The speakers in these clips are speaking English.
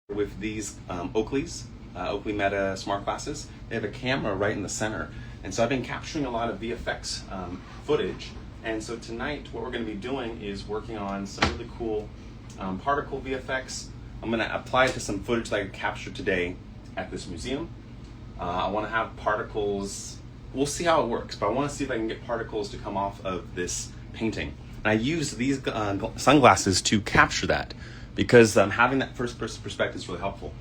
With these Oakley Meta smart glasses, they have a camera right in the center. And so I've been capturing a lot of VFX footage. And so tonight what we're going to be doing is working on some really cool particle VFX. I'm going to apply it to some footage that I captured today at this museum. I want to have particles, we'll see how it works, but I want to see if I can get particles to come off of this painting. And I use these sunglasses to capture that, because having that first-person perspective is really helpful.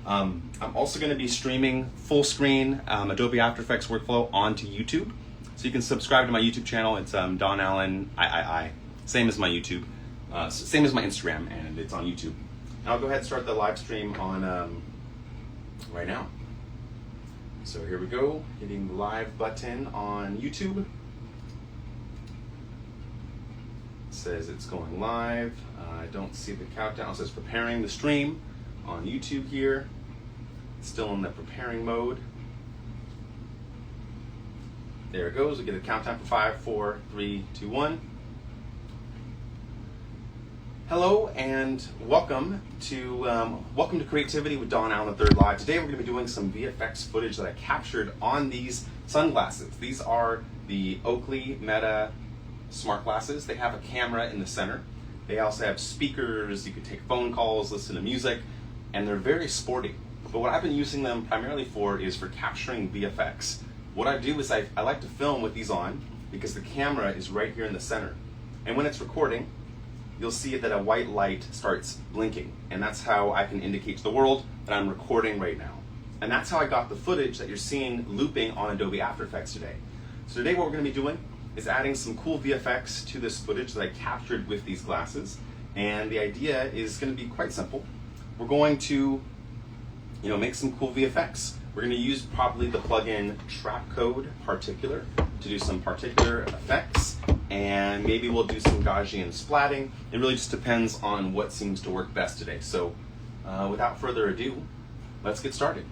I'm also going to be streaming full screen Adobe After Effects workflow onto YouTube. So you can subscribe to my YouTube channel. It's Don Allen III. Same as my YouTube, same as my Instagram, and it's on YouTube. And I'll go ahead and start the live stream on right now. So here we go, hitting the live button on YouTube. It says it's going live. I don't see the countdown. It says preparing the stream on YouTube here. It's still in the preparing mode. There it goes. We get a countdown for 5, 4, 3, 2, 1. Hello and welcome to Creativity with Don Allen III Live. Today we're going to be doing some VFX footage that I captured on these sunglasses. These are the Oakley Meta smart glasses. They have a camera in the center. They also have speakers. You can take phone calls, listen to music, and they're very sporty. But what I've been using them primarily for is for capturing VFX. What I do is I like to film with these on because the camera is right here in the center. And when it's recording, you'll see that a white light starts blinking, and that's how I can indicate to the world that I'm recording right now. And that's how I got the footage that you're seeing looping on Adobe After Effects today. So today what we're going to be doing is adding some cool VFX to this footage that I captured with these glasses. And the idea is going to be quite simple. We're going to make some cool VFX. We're going to use probably the plugin Trapcode Particular to do some particular effects, and maybe we'll do some Gaussian splatting. It really just depends on what seems to work best today. So without further ado, let's get started.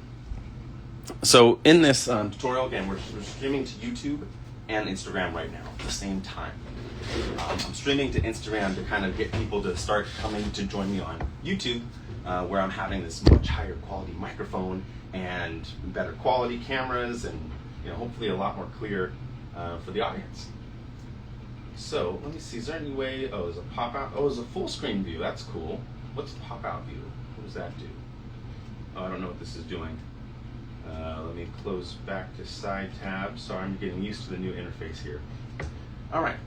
So in this tutorial, again, we're streaming to YouTube and Instagram right now at the same time. I'm streaming to Instagram to kind of get people to start coming to join me on YouTube, where I'm having this much higher quality microphone and better quality cameras, and hopefully a lot more clear for the audience. So let me see, is there any way, there's a pop out, there's a full screen view, that's cool. What's pop out view? What does that do? I don't know what this is doing. Let me close back to side tab. Sorry, I'm getting used to the new interface here. All right,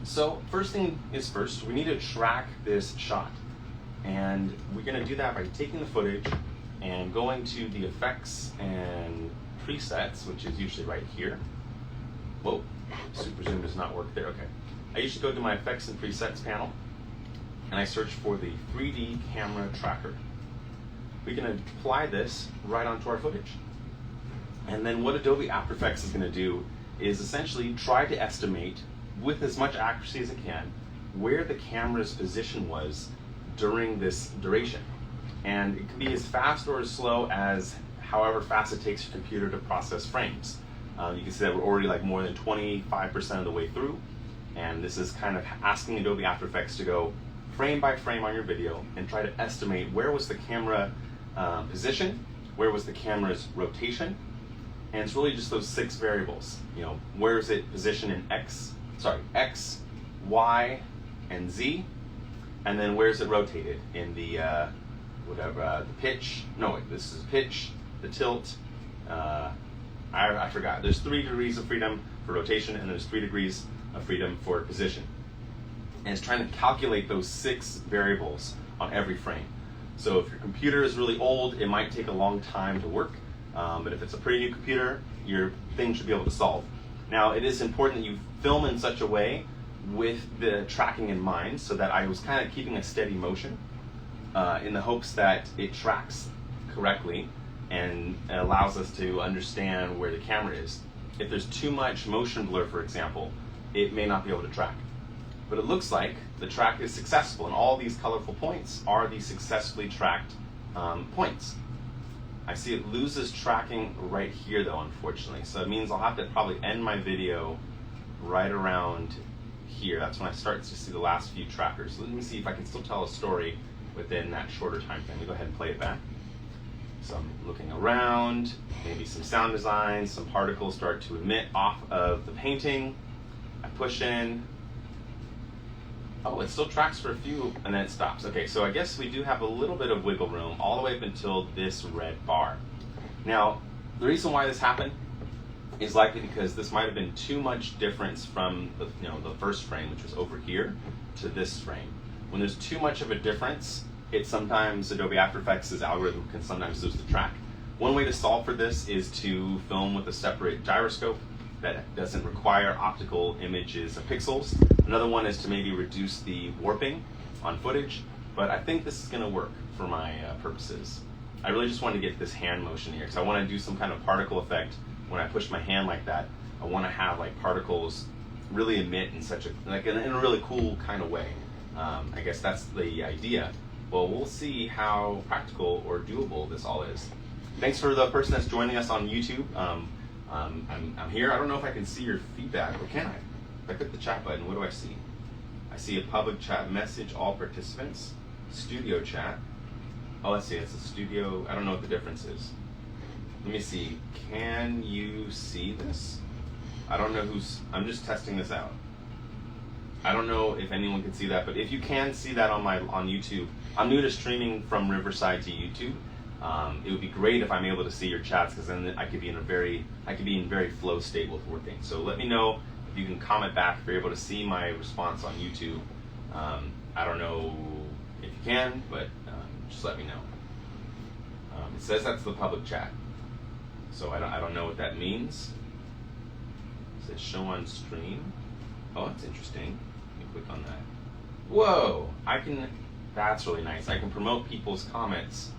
so first thing is first, we need to track this shot. And we're gonna do that by taking the footage and going to the effects and presets, which is usually right here. Whoa, super zoom does not work there, okay. I usually go to my effects and presets panel, and I search for the 3D camera tracker. We can apply this right onto our footage. And then what Adobe After Effects is going to do is essentially try to estimate, with as much accuracy as it can, where the camera's position was during this duration. And it can be as fast or as slow as however fast it takes your computer to process frames. You can see that we're already like more than 25% of the way through. And this is kind of asking Adobe After Effects to go frame by frame on your video and try to estimate where was the camera position, where was the camera's rotation, and it's really just those 6 variables. Where is it positioned in X, Y, and Z, and then where is it rotated in the the pitch? No, wait, this is pitch, the tilt. I forgot. There's 3 degrees of freedom for rotation, and there's 3 degrees of freedom for position. And it's trying to calculate those 6 variables on every frame. So if your computer is really old, it might take a long time to work. But if it's a pretty new computer, your thing should be able to solve. Now, it is important that you film in such a way with the tracking in mind, so that I was kind of keeping a steady motion in the hopes that it tracks correctly and allows us to understand where the camera is. If there's too much motion blur, for example, it may not be able to track. But it looks like the track is successful, and all these colorful points are the successfully tracked points. I see it loses tracking right here though, unfortunately. So it means I'll have to probably end my video right around here. That's when I start to see the last few trackers. Let me see if I can still tell a story within that shorter time frame. We go ahead and play it back. So I'm looking around, maybe some sound design, some particles start to emit off of the painting. I push in. Oh, it still tracks for a few and then it stops. Okay, so I guess we do have a little bit of wiggle room all the way up until this red bar. Now, the reason why this happened is likely because this might have been too much difference from the first frame, which was over here, to this frame. When there's too much of a difference, sometimes Adobe After Effects' algorithm can sometimes lose the track. One way to solve for this is to film with a separate gyroscope that doesn't require optical images of pixels. Another one is to maybe reduce the warping on footage, but I think this is going to work for my purposes. I really just want to get this hand motion here because I want to do some kind of particle effect. When I push my hand like that, I want to have like particles really emit in such in a really cool kind of way. I guess that's the idea. Well, we'll see how practical or doable this all is. Thanks for the person that's joining us on YouTube. I'm here. I don't know if I can see your feedback, or can I? If I click the chat button, what do I see? I see a public chat message, all participants, studio chat. Oh, let's see, it's a studio. I don't know what the difference is. Let me see. Can you see this? I don't know I'm just testing this out. I don't know if anyone can see that, but if you can see that on YouTube, I'm new to streaming from Riverside to YouTube. It would be great if I'm able to see your chats, because then I could be in very flow state with working. So let me know if you can comment back if you're able to see my response on YouTube. I don't know if you can, but just let me know. It says that's the public chat, so I don't know what that means. It says show on stream. Oh, that's interesting. Let me click on that. Whoa! That's really nice. I can promote people's comments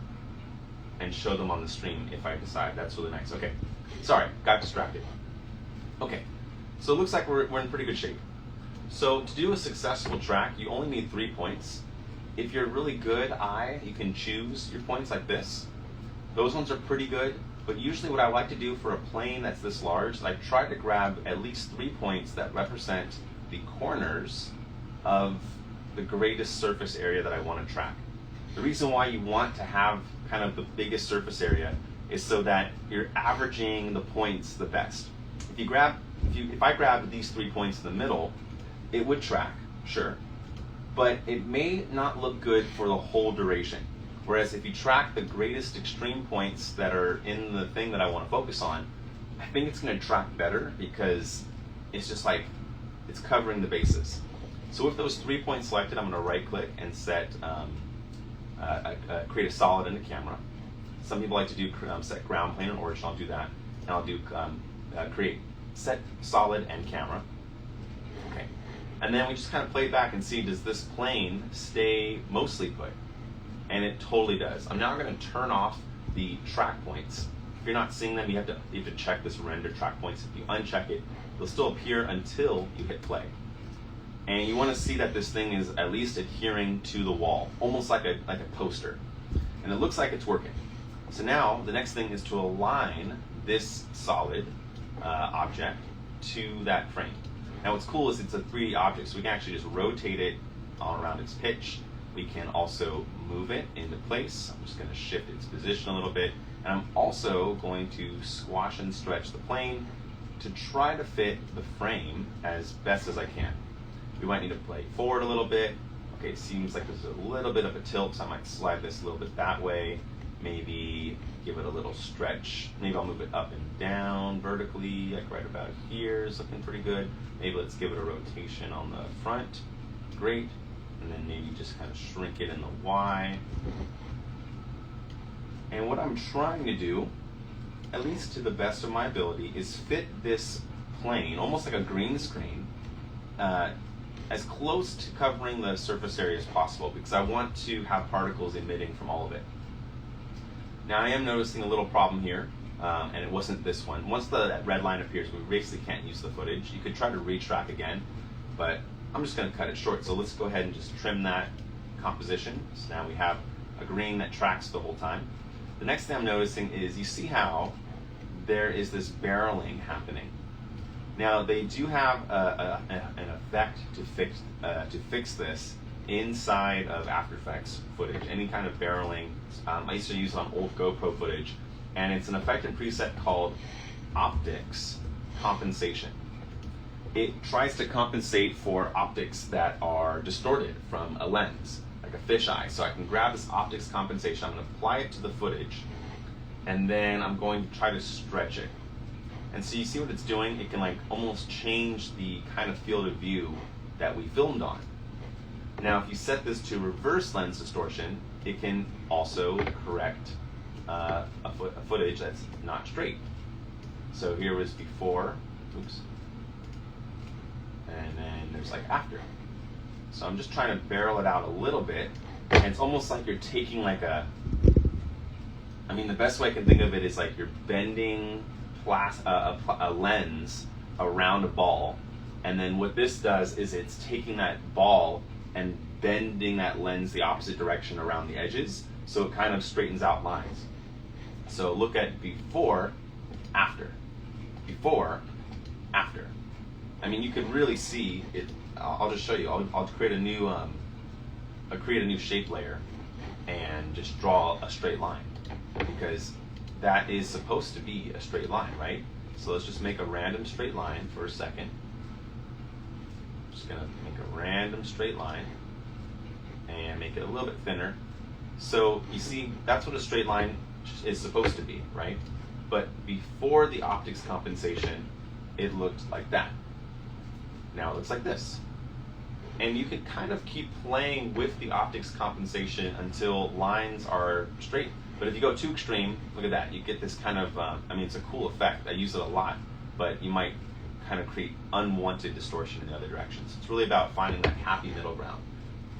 and show them on the stream if I decide. That's really nice. Okay, sorry, got distracted. Okay, so it looks like we're in pretty good shape. So to do a successful track, you only need 3 points. If you're a really good eye, you can choose your points like this. Those ones are pretty good, but usually what I like to do for a plane that's this large is I try to grab at least 3 points that represent the corners of the greatest surface area that I want to track. The reason why you want to have kind of the biggest surface area is so that you're averaging the points the best. If I grab these 3 points in the middle, it would track, sure, but it may not look good for the whole duration. Whereas if you track the greatest extreme points that are in the thing that I want to focus on, I think it's going to track better because it's just like it's covering the bases. So with those 3 points selected, I'm going to right click and set create a solid in the camera. Some people like to do set ground plane and origin. I'll do that, and I'll do create set solid and camera. Okay, and then we just kind of play it back and see, does this plane stay mostly put? And it totally does. I'm now going to turn off the track points. If you're not seeing them, you have to check this render track points. If you uncheck it, they'll still appear until you hit play. And you want to see that this thing is at least adhering to the wall, almost like a poster. And it looks like it's working. So now the next thing is to align this solid object to that frame. Now what's cool is it's a 3D object, so we can actually just rotate it all around its pitch. We can also move it into place. I'm just going to shift its position a little bit. And I'm also going to squash and stretch the plane to try to fit the frame as best as I can. We might need to play forward a little bit. Okay, it seems like there's a little bit of a tilt, so I might slide this a little bit that way. Maybe give it a little stretch. Maybe I'll move it up and down vertically, like right about here is looking pretty good. Maybe let's give it a rotation on the front. Great. And then maybe just kind of shrink it in the Y. And what I'm trying to do, at least to the best of my ability, is fit this plane, almost like a green screen, as close to covering the surface area as possible, because I want to have particles emitting from all of it. Now I am noticing a little problem here, and it wasn't this one. Once that red line appears, we basically can't use the footage. You could try to retrack again, but I'm just going to cut it short. So let's go ahead and just trim that composition. So now we have a green that tracks the whole time. The next thing I'm noticing is, you see how there is this barreling happening. Now they do have an effect to fix this inside of After Effects footage, any kind of barreling. I used to use it on old GoPro footage, and it's an effect and preset called optics compensation. It tries to compensate for optics that are distorted from a lens, like a fisheye. So I can grab this optics compensation, I'm going to apply it to the footage, and then I'm going to try to stretch it. And so you see what it's doing? It can like almost change the kind of field of view that we filmed on. Now if you set this to reverse lens distortion, it can also correct a footage that's not straight. So here was before, oops, and then there's like after. So I'm just trying to barrel it out a little bit, and it's almost like you're taking like the best way I can think of it is like you're bending a lens around a ball, and then what this does is it's taking that ball and bending that lens the opposite direction around the edges, so it kind of straightens out lines. So look at before, after. Before, after. I mean, you could really see it. I'll just show you. I'll create a new shape layer and just draw a straight line, because that is supposed to be a straight line, right? So let's just make a random straight line for a second. I'm just gonna make a random straight line and make it a little bit thinner. So you see, that's what a straight line is supposed to be, right? But before the optics compensation, it looked like that. Now it looks like this. And you can kind of keep playing with the optics compensation until lines are straight. But if you go too extreme, look at that. You get this kind of, it's a cool effect. I use it a lot, but you might kind of create unwanted distortion in the other directions. It's really about finding that happy middle ground.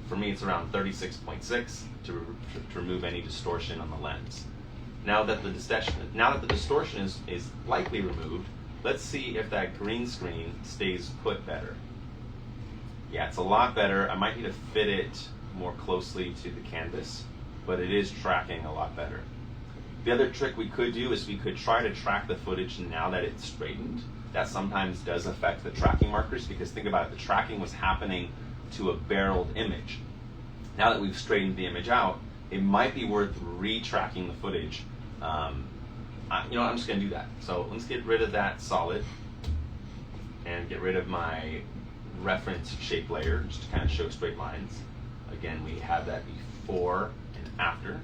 For me, it's around 36.6 to remove any distortion on the lens. Now that the distortion is likely removed, let's see if that green screen stays put better. Yeah, it's a lot better. I might need to fit it more closely to the canvas, but it is tracking a lot better. The other trick we could do is we could try to track the footage now that it's straightened. That sometimes does affect the tracking markers, because think about it, the tracking was happening to a barreled image. Now that we've straightened the image out, it might be worth retracking the footage. I'm just gonna do that. So let's get rid of that solid and get rid of my reference shape layer, just to kind of show straight lines. Again, we have that before and after,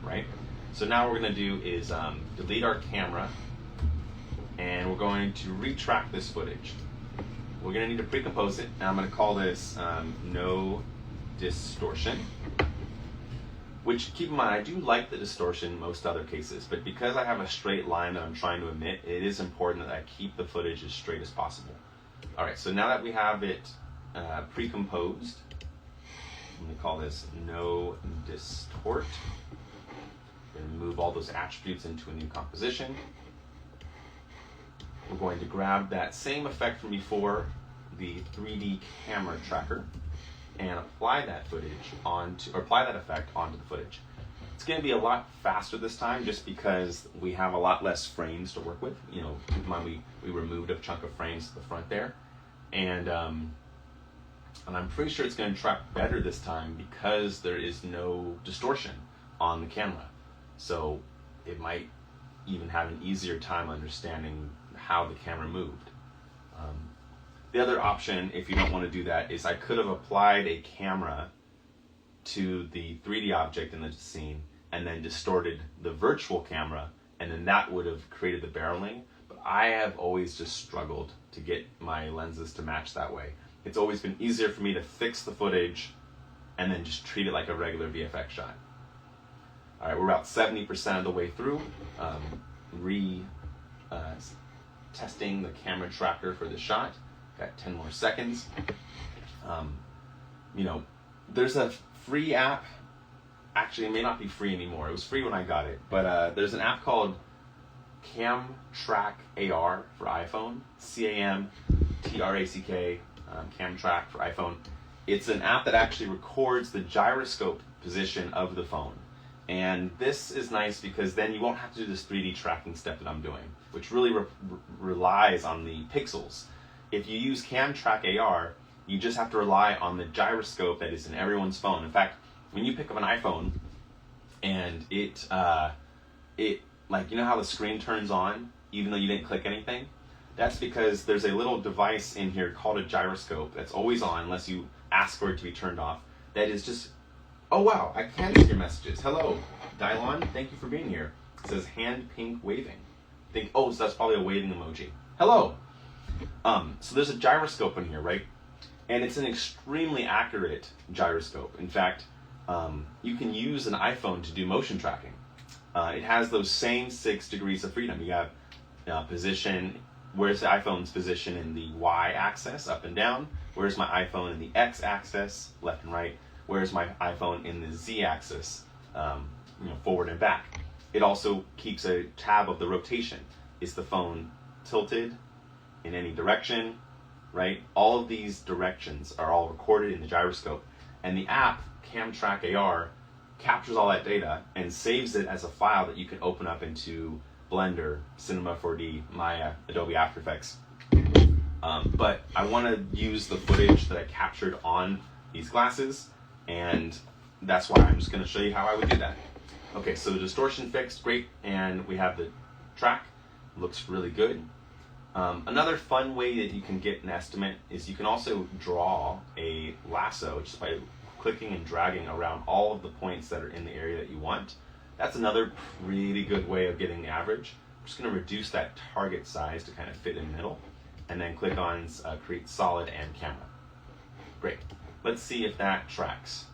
right? So now what we're gonna do is delete our camera, and we're going to retract this footage. We're gonna need to pre-compose it, and I'm gonna call this no distortion. Which, keep in mind, I do like the distortion in most other cases, but because I have a straight line that I'm trying to emit, it is important that I keep the footage as straight as possible. All right, so now that we have it pre-composed, I'm going to call this no distort. I'm going to move all those attributes into a new composition. We're going to grab that same effect from before, the 3D camera tracker, and apply that effect onto the footage. It's going to be a lot faster this time, just because we have a lot less frames to work with. You know, keep in mind we removed a chunk of frames to the front there, and I'm pretty sure it's going to track better this time because there is no distortion on the camera. So it might even have an easier time understanding how the camera moved. The other option, if you don't want to do that, is I could have applied a camera to the 3D object in the scene and then distorted the virtual camera, and then that would have created the barreling. But I have always just struggled to get my lenses to match that way. It's always been easier for me to fix the footage and then just treat it like a regular VFX shot. All right, we're about 70% of the way through. Testing the camera tracker for the shot. Got 10 more seconds. There's a free app. Actually, it may not be free anymore. It was free when I got it, but there's an app called CamTrack AR for iPhone. CamTrack, CamTrack for iPhone. It's an app that actually records the gyroscope position of the phone. And this is nice because then you won't have to do this 3D tracking step that I'm doing, which really relies on the pixels. If you use CamTrack AR, You just have to rely on the gyroscope that is in everyone's phone. In fact, when you pick up an iPhone and it like, you know how the screen turns on even though you didn't click anything? That's because there's a little device in here called a gyroscope that's always on unless you ask for it to be turned off. That is just, oh wow, I can see your messages. Hello, Dylon, thank you for being here. It says hand pink waving. Oh, so that's probably a waving emoji. Hello. So there's a gyroscope in here, right? And it's an extremely accurate gyroscope. In fact, you can use an iPhone to do motion tracking. It has those same 6 degrees of freedom. You have position, where's the iPhone's position in the Y-axis, up and down? Where's my iPhone in the X-axis, left and right? Where's my iPhone in the Z-axis, forward and back? It also keeps a tab of the rotation. Is the phone tilted in any direction, right? All of these directions are all recorded in the gyroscope. And the app, CamTrack AR, captures all that data and saves it as a file that you can open up into Blender, Cinema 4D, Maya, Adobe After Effects. But I want to use the footage that I captured on these glasses, and that's why I'm just going to show you how I would do that. Okay, so the distortion fixed, great, and we have the track. Looks really good. Another fun way that you can get an estimate is you can also draw a lasso just by clicking and dragging around all of the points that are in the area that you want. That's another pretty good way of getting the average. I'm just going to reduce that target size to kind of fit in the middle, and then click on create solid and camera. Great. Let's see if that tracks.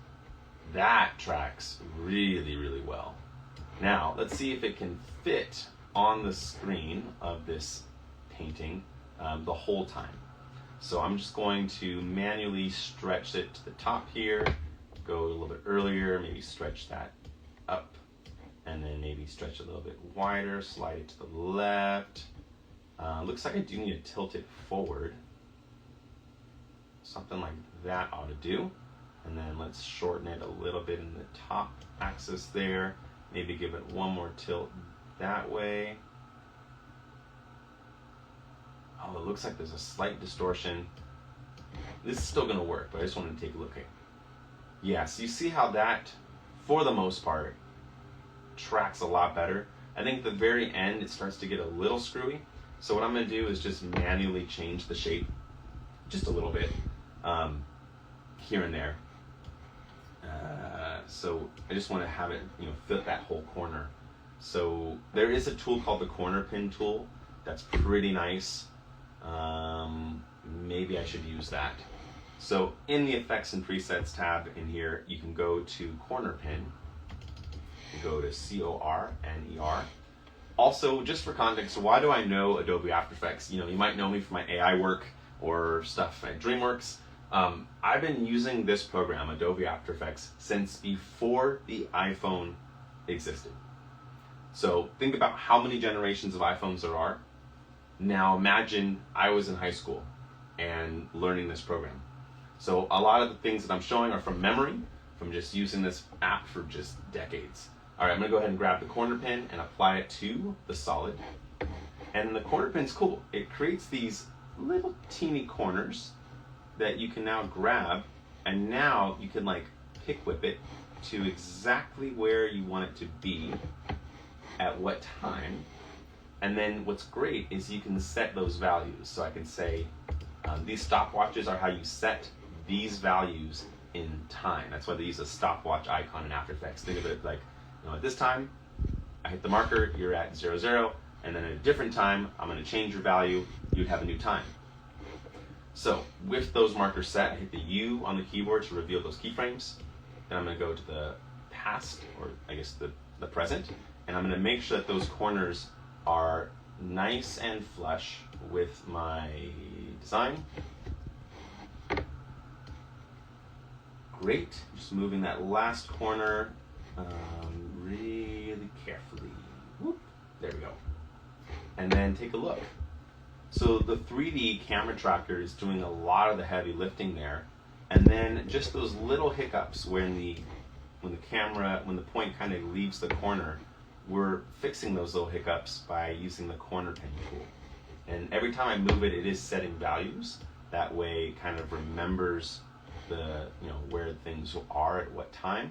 That tracks really, really well. Now, let's see if it can fit on the screen of this painting the whole time. So I'm just going to manually stretch it to the top here, go a little bit earlier, maybe stretch that up, and then maybe stretch it a little bit wider, slide it to the left. Looks like I do need to tilt it forward. Something like that ought to do. And then let's shorten it a little bit in the top axis there. Maybe give it one more tilt that way. Oh, it looks like there's a slight distortion. This is still going to work, but I just wanted to take a look at it. Yeah, so you see how that, for the most part, tracks a lot better. I think at the very end it starts to get a little screwy. So what I'm going to do is just manually change the shape just a little bit here and there. So I just want to have it, fit that whole corner. So there is a tool called the corner pin tool. That's pretty nice. Maybe I should use that. So in the effects and presets tab in here, you can go to corner pin. You go to CORNER. Also, just for context, so why do I know Adobe After Effects? You might know me for my AI work or stuff at DreamWorks. I've been using this program, Adobe After Effects, since before the iPhone existed. So think about how many generations of iPhones there are. Now imagine I was in high school and learning this program. So a lot of the things that I'm showing are from memory, from just using this app for just decades. All right, I'm gonna go ahead and grab the corner pin and apply it to the solid. And the corner pin's cool. It creates these little teeny corners that you can now grab, and now you can pick whip it to exactly where you want it to be at what time. And then what's great is you can set those values. So I can say these stopwatches are how you set these values in time. That's why they use a stopwatch icon in After Effects. Think of it like, at this time, I hit the marker, you're at 0, 0, and then at a different time, I'm going to change your value, you'd have a new time. So with those markers set, I hit the U on the keyboard to reveal those keyframes. Then I'm going to go to the past, or I guess the present, and I'm going to make sure that those corners are nice and flush with my design. Great, just moving that last corner really carefully. Whoop, there we go. And then take a look. So the 3D camera tracker is doing a lot of the heavy lifting there, and then just those little hiccups when the point kind of leaves the corner, we're fixing those little hiccups by using the corner pin tool. And every time I move it, it is setting values That way it kind of remembers the, where things are at what time.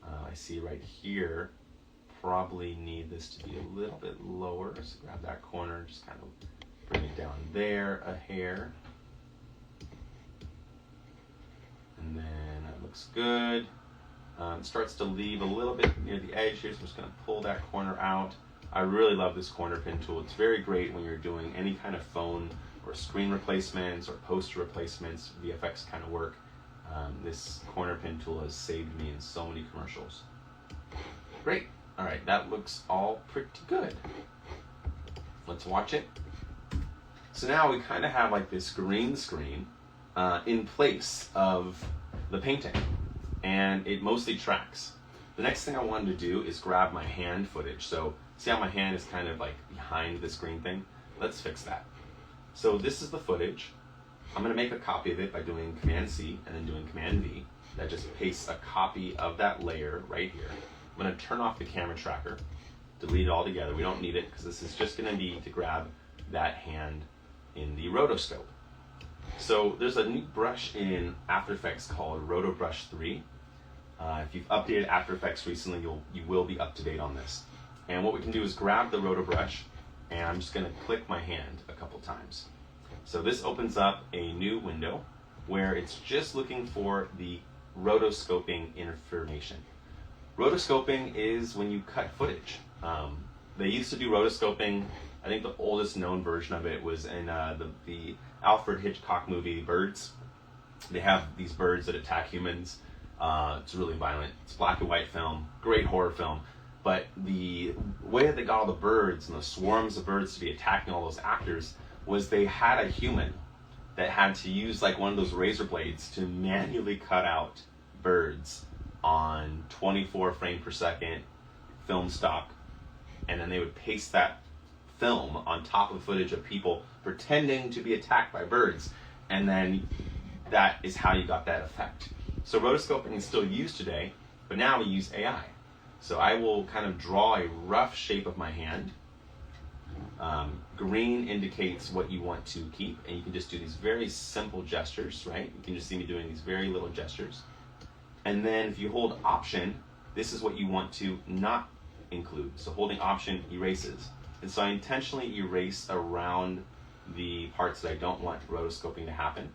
I see right here, probably need this to be a little bit lower. So grab that corner, just kind of bring it down there a hair. And then that looks good. It starts to leave a little bit near the edge here, so I'm just going to pull that corner out. I really love this corner pin tool. It's very great when you're doing any kind of phone or screen replacements or poster replacements, VFX kind of work. This corner pin tool has saved me in so many commercials. Great. All right, that looks all pretty good. Let's watch it. So now we kind of have like this green screen in place of the painting, and it mostly tracks. The next thing I wanted to do is grab my hand footage. So see how my hand is kind of like behind this green thing? Let's fix that. So this is the footage. I'm going to make a copy of it by doing Command C and then doing Command V. That just pastes a copy of that layer right here. I'm going to turn off the camera tracker, delete it all together. We don't need it because this is just going to be to grab that hand in the rotoscope. So there's a new brush in After Effects called Roto Brush 3. If you've updated After Effects recently, you will be up to date on this. And what we can do is grab the roto brush, and I'm just going to click my hand a couple times. So this opens up a new window where it's just looking for the rotoscoping information. Rotoscoping is when you cut footage. They used to do rotoscoping. I think the oldest known version of it was in the Alfred Hitchcock movie Birds. They have these birds that attack humans. It's really violent. It's a black and white film, great horror film. But the way that they got all the birds and the swarms of birds to be attacking all those actors was they had a human that had to use like one of those razor blades to manually cut out birds on 24 frame per second film stock, and then they would paste that film on top of footage of people pretending to be attacked by birds, and then that is how you got that effect. So rotoscoping is still used today, but now we use AI. So I will kind of draw a rough shape of my hand. Green indicates what you want to keep, and you can just do these very simple gestures, right? You can just see me doing these very little gestures. And then if you hold Option, this is what you want to not include. So holding Option erases. And so I intentionally erase around the parts that I don't want rotoscoping to happen.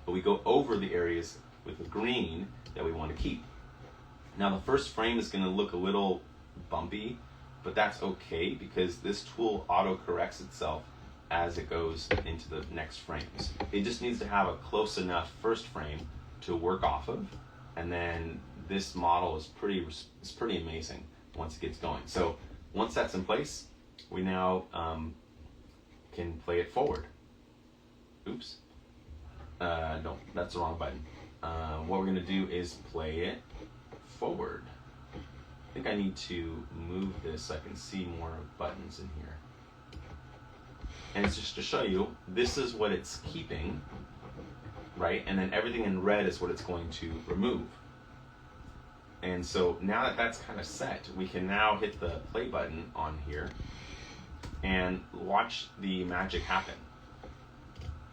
But we go over the areas with the green that we want to keep. Now the first frame is going to look a little bumpy, but that's okay because this tool auto-corrects itself as it goes into the next frames. It just needs to have a close enough first frame to work off of, and then this model is pretty amazing once it gets going. So once that's in place, we now can play it forward. Oops. No, that's the wrong button. What we're going to do is play it forward. I think I need to move this so I can see more buttons in here. And it's just to show you, this is what it's keeping, right? And then everything in red is what it's going to remove. And so now that that's kind of set, we can now hit the play button on here and watch the magic happen.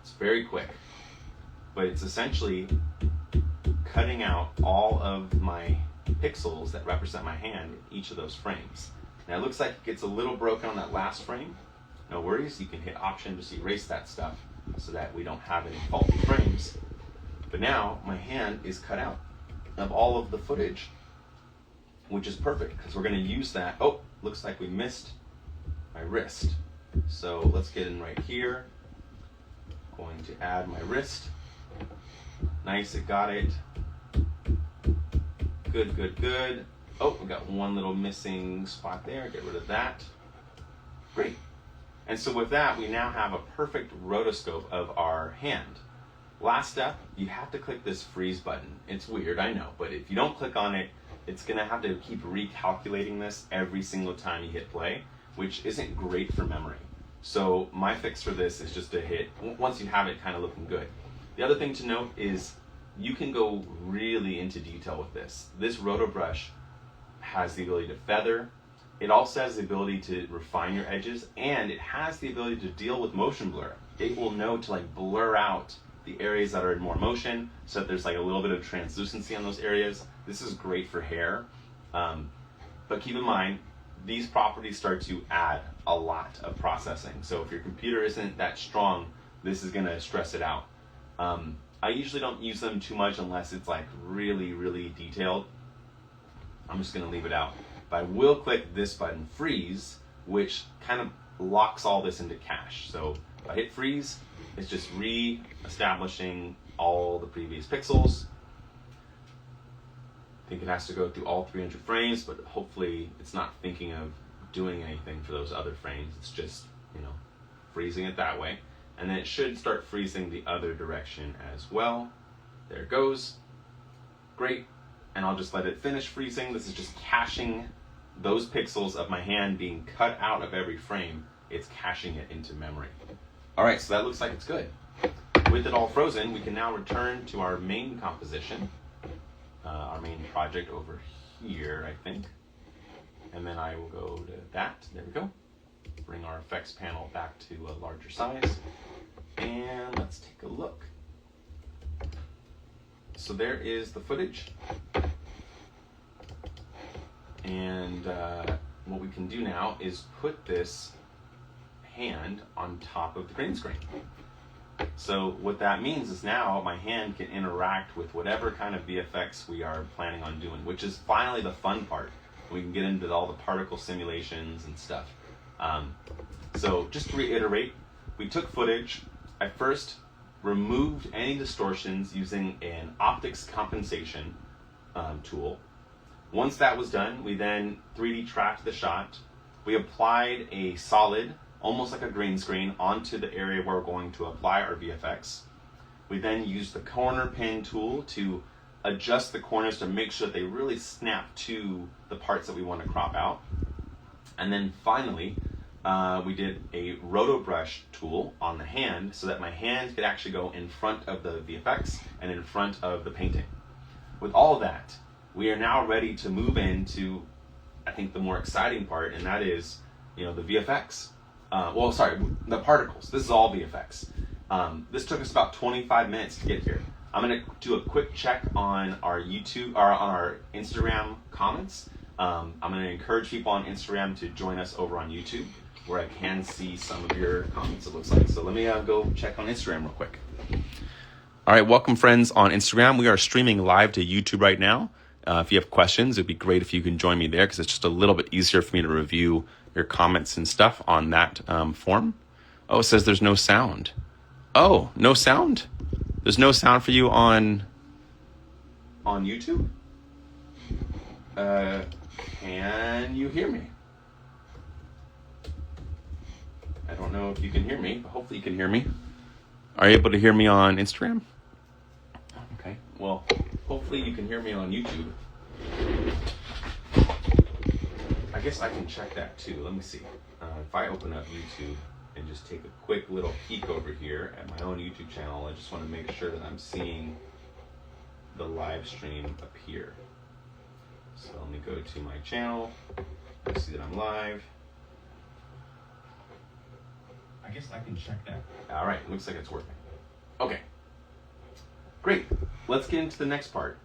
It's very quick, but it's essentially cutting out all of my pixels that represent my hand in each of those frames. Now it looks like it gets a little broken on that last frame. No worries, you can hit Option to erase that stuff so that we don't have any faulty frames. But now my hand is cut out of all of the footage, which is perfect because we're going to use that. Oh, looks like we missed my wrist. So let's get in right here. Going to add my wrist. Nice, it got it. Good, good, good. Oh, we got one little missing spot there. Get rid of that. Great. And so with that, we now have a perfect rotoscope of our hand. Last step, you have to click this freeze button. It's weird, I know, but if you don't click on it, it's gonna have to keep recalculating this every single time you hit play, which isn't great for memory. So my fix for this is just to hit, once you have it kind of looking good. The other thing to note is you can go really into detail with this. This roto brush has the ability to feather. It also has the ability to refine your edges, and it has the ability to deal with motion blur. It will know to like blur out the areas that are in more motion, so that there's like a little bit of translucency on those areas. This is great for hair, but keep in mind, these properties start to add a lot of processing. So if your computer isn't that strong, this is gonna stress it out. I usually don't use them too much unless it's like really, really detailed. I'm just gonna leave it out. But I will click this button, freeze, which kind of locks all this into cache. So if I hit freeze, it's just re-establishing all the previous pixels. I think it has to go through all 300 frames, but hopefully it's not thinking of doing anything for those other frames. It's just, freezing it that way. And then it should start freezing the other direction as well. There it goes. Great. And I'll just let it finish freezing. This is just caching those pixels of my hand being cut out of every frame. It's caching it into memory. All right, so that looks like it's good. With it all frozen, we can now return to our main composition, our main project over here, I think. And then I will go to that. There we go. Bring our effects panel back to a larger size. And let's take a look. So there is the footage. And what we can do now is put this hand on top of the green screen. So what that means is now my hand can interact with whatever kind of VFX we are planning on doing, which is finally the fun part. We can get into all the particle simulations and stuff. So just to reiterate, we took footage. I first removed any distortions using an optics compensation tool. Once that was done, we then 3D tracked the shot. We applied a solid, almost like a green screen, onto the area where we're going to apply our VFX. We then used the corner pin tool to adjust the corners to make sure that they really snap to the parts that we want to crop out. And then finally, we did a roto brush tool on the hand so that my hand could actually go in front of the VFX and in front of the painting. With all of that, we are now ready to move into, I think, the more exciting part, and that is, the VFX. The particles. This is all VFX. This took us about 25 minutes to get here. I'm going to do a quick check on our YouTube or on our Instagram comments. I'm going to encourage people on Instagram to join us over on YouTube, where I can see some of your comments, it looks like. So let me go check on Instagram real quick. All right, welcome friends on Instagram. We are streaming live to YouTube right now. If you have questions, it'd be great if you can join me there, because it's just a little bit easier for me to review your comments and stuff on that form. Oh, it says there's no sound. Oh, no sound? There's no sound for you on YouTube? Can you hear me? I don't know if you can hear me, but hopefully you can hear me. Are you able to hear me on Instagram? Okay, well, hopefully you can hear me on YouTube. I guess I can check that too. Let me see. If I open up YouTube and just take a quick little peek over here at my own YouTube channel, I just want to make sure that I'm seeing the live stream appear. So let me go to my channel. I see that I'm live. I guess I can check that. All right, looks like it's working. Okay, great. Let's get into the next part.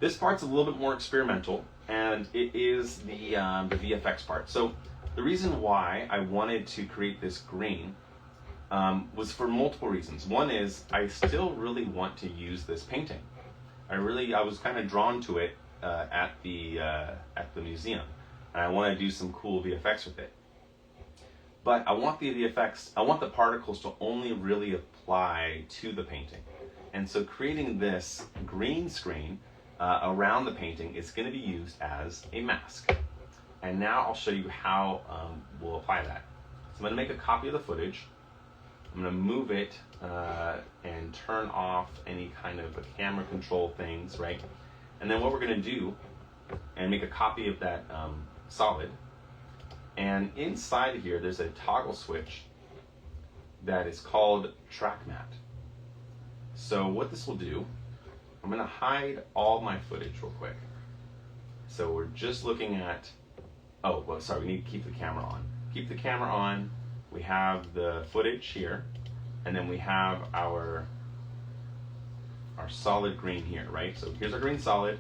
This part's a little bit more experimental, and it is the VFX part. So the reason why I wanted to create this green was for multiple reasons. One is I still really want to use this painting. I was kind of drawn to it at the museum, and I want to do some cool VFX with it. But I want the VFX, I want the particles to only really apply to the painting. And so creating this green screen around the painting is going to be used as a mask. And now I'll show you how we'll apply that. So I'm going to make a copy of the footage. I'm going to move it and turn off any kind of a camera control things, right? And then what we're going to do, and make a copy of that solid. And inside here, there's a toggle switch that is called Track Matte. So what this will do, I'm going to hide all my footage real quick. So we're just looking at oh, well, sorry, we need to keep the camera on. Keep the camera on. We have the footage here, and then we have our solid green here, right? So here's our green solid.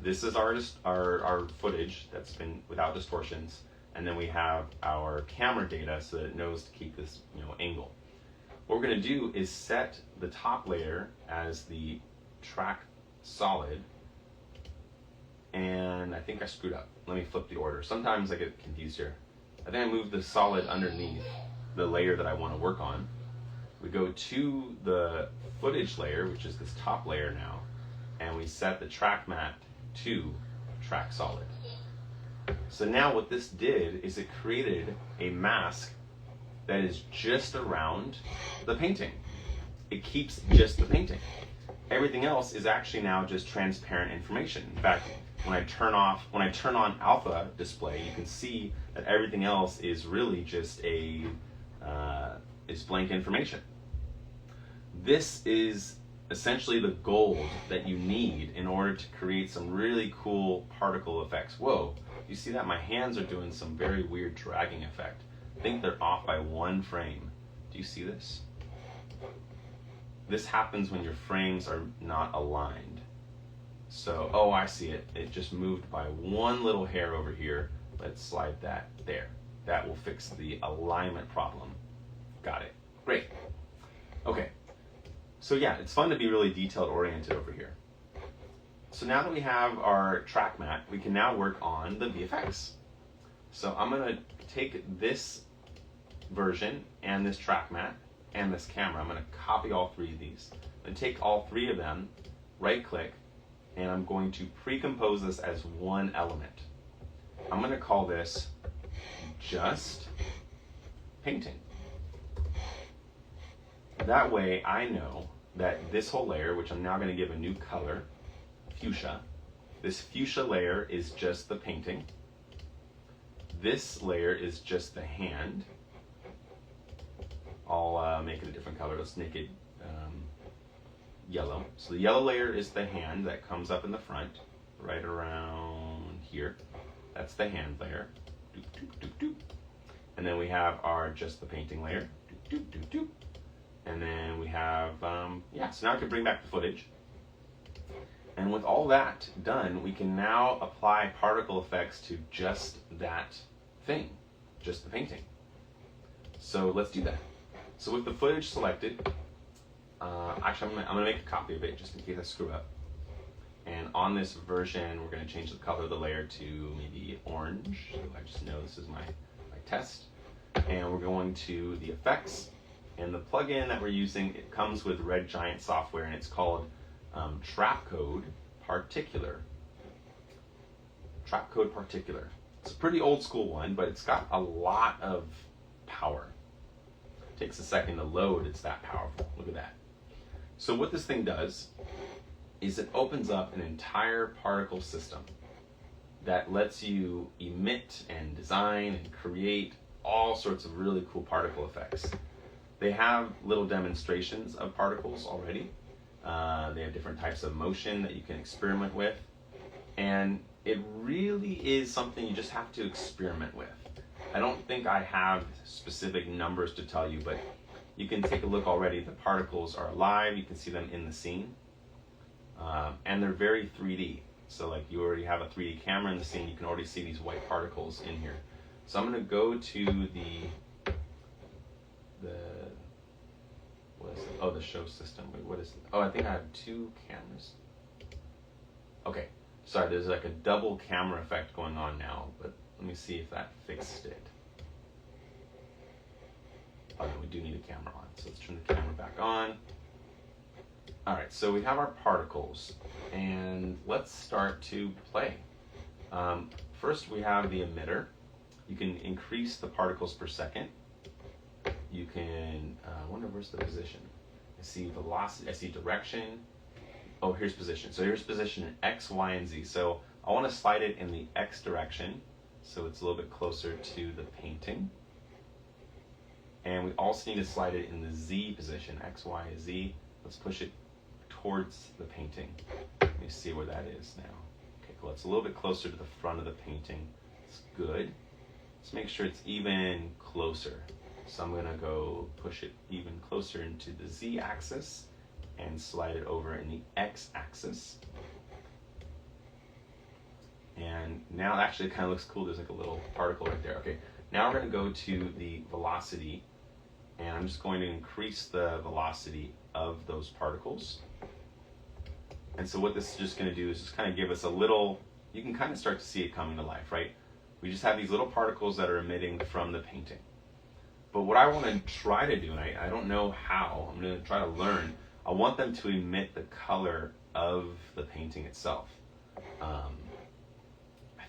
This is our footage that's been without distortions, and then we have our camera data so that it knows to keep this, angle. What we're going to do is set the top layer as the track solid, and I think I screwed up. Let me flip the order. Sometimes I get confused here. I think I moved the solid underneath the layer that I want to work on. We go to the footage layer, which is this top layer now, and we set the track matte to track solid. So now what this did is it created a mask that is just around the painting. It keeps just the painting. Everything else is actually now just transparent information. In fact, when I turn on alpha display, you can see that everything else is really just is blank information. This is essentially the gold that you need in order to create some really cool particle effects. Whoa, you see that? My hands are doing some very weird dragging effect. I think they're off by 1 frame. Do you see this? This happens when your frames are not aligned. So, oh, I see it. It just moved by 1 little hair over here. Let's slide that there. That will fix the alignment problem. Got it. Great. Okay. So yeah, it's fun to be really detailed oriented over here. So now that we have our track matte, we can now work on the VFX. So I'm going to take this version and this track matte and this camera. I'm going to copy all 3 of these. I'm going to take all 3 of them, right click, and I'm going to pre-compose this as 1 element. I'm going to call this just painting. That way I know that this whole layer, which I'm now going to give a new color, fuchsia, this fuchsia layer is just the painting. This layer is just the hand. I'll make it a different color. Let's make it yellow. So the yellow layer is the hand that comes up in the front, right around here. That's the hand layer. Doop, doop, doop, doop. And then we have our just the painting layer. Doop, doop, doop, doop. And then we have, so now I can bring back the footage. And with all that done, we can now apply particle effects to just that thing, just the painting. So let's do that. So with the footage selected, actually I'm gonna make a copy of it just in case I screw up. And on this version, we're gonna change the color of the layer to maybe orange. So I just know this is my test. And we're going to the effects. And the plugin that we're using, it comes with Red Giant software, and it's called Trapcode Particular. Trapcode Particular. It's a pretty old school one, but it's got a lot of power. It takes a second to load, it's that powerful. Look at that. So what this thing does is it opens up an entire particle system that lets you emit and design and create all sorts of really cool particle effects. They have little demonstrations of particles already. They have different types of motion that you can experiment with. And it really is something you just have to experiment with. I don't think I have specific numbers to tell you, but you can take a look already. The particles are alive. You can see them in the scene. And they're very 3D. So like you already have a 3D camera in the scene, you can already see these white particles in here. So I'm going to go to the what is it? Oh, the show system. Wait, what is it? Oh, I think I have 2 cameras. Okay, sorry, there's like a double camera effect going on now, but let me see if that fixed it. Oh, no, we do need a camera on, so let's turn the camera back on. All right, so we have our particles, and let's start to play. First, we have the emitter. You can increase the particles per second. You can, I wonder where's the position. I see velocity, I see direction. Oh, here's position. So here's position in X, Y, and Z. So I want to slide it in the X direction, so it's a little bit closer to the painting. And we also need to slide it in the Z position, X, Y, Z. Let's push it towards the painting. Let me see where that is now. Okay, cool. It's a little bit closer to the front of the painting It's good. Let's make sure it's even closer. So I'm gonna go push it even closer into the Z-axis and slide it over in the X-axis. And now actually it kind of looks cool. There's like a little particle right there. Okay, now we're gonna go to the velocity, and I'm just going to increase the velocity of those particles. And so what this is just gonna do is just kind of give us a little, you can kind of start to see it coming to life, right? We just have these little particles that are emitting from the painting. But what I want to try to do, and I don't know how, I'm going to try to learn, I want them to emit the color of the painting itself. I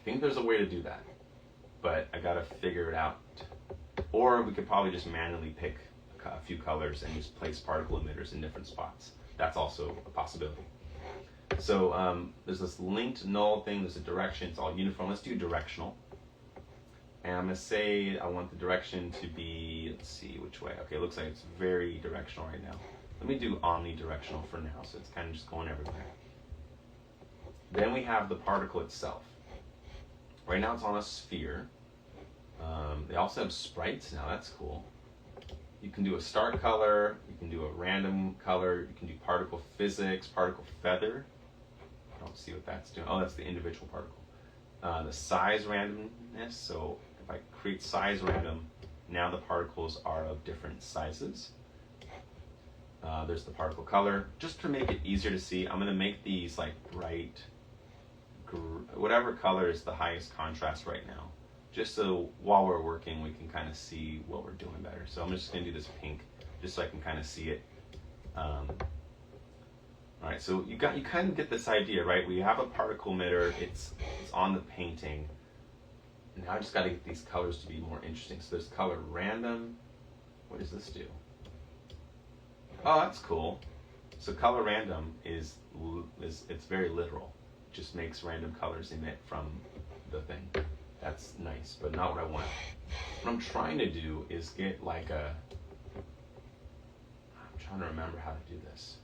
think there's a way to do that, but I got to figure it out. Or we could probably just manually pick a few colors and just place particle emitters in different spots. That's also a possibility. So there's this linked null thing, there's a direction, it's all uniform. Let's do directional. And I'm going to say I want the direction to be, let's see which way. Okay, it looks like it's very directional right now. Let me do omnidirectional for now, so it's kind of just going everywhere. Then we have the particle itself. Right now it's on a sphere. They also have sprites now, that's cool. You can do a start color, you can do a random color, you can do particle physics, particle feather. I don't see what that's doing. Oh, that's the individual particle. The size randomness, so if I create size random, now the particles are of different sizes. There's the particle color. Just to make it easier to see, I'm going to make these like bright, whatever color is the highest contrast right now. Just so while we're working, we can kind of see what we're doing better. So I'm just going to do this pink, just so I can kind of see it. All right, so you kind of get this idea, right? We have a particle emitter, it's on the painting. Now I just got to get these colors to be more interesting. So there's color random. What does this do? Oh, that's cool. So color random is it's very literal. It just makes random colors emit from the thing. That's nice, but not what I want. What I'm trying to do is get like I'm trying to remember how to do this.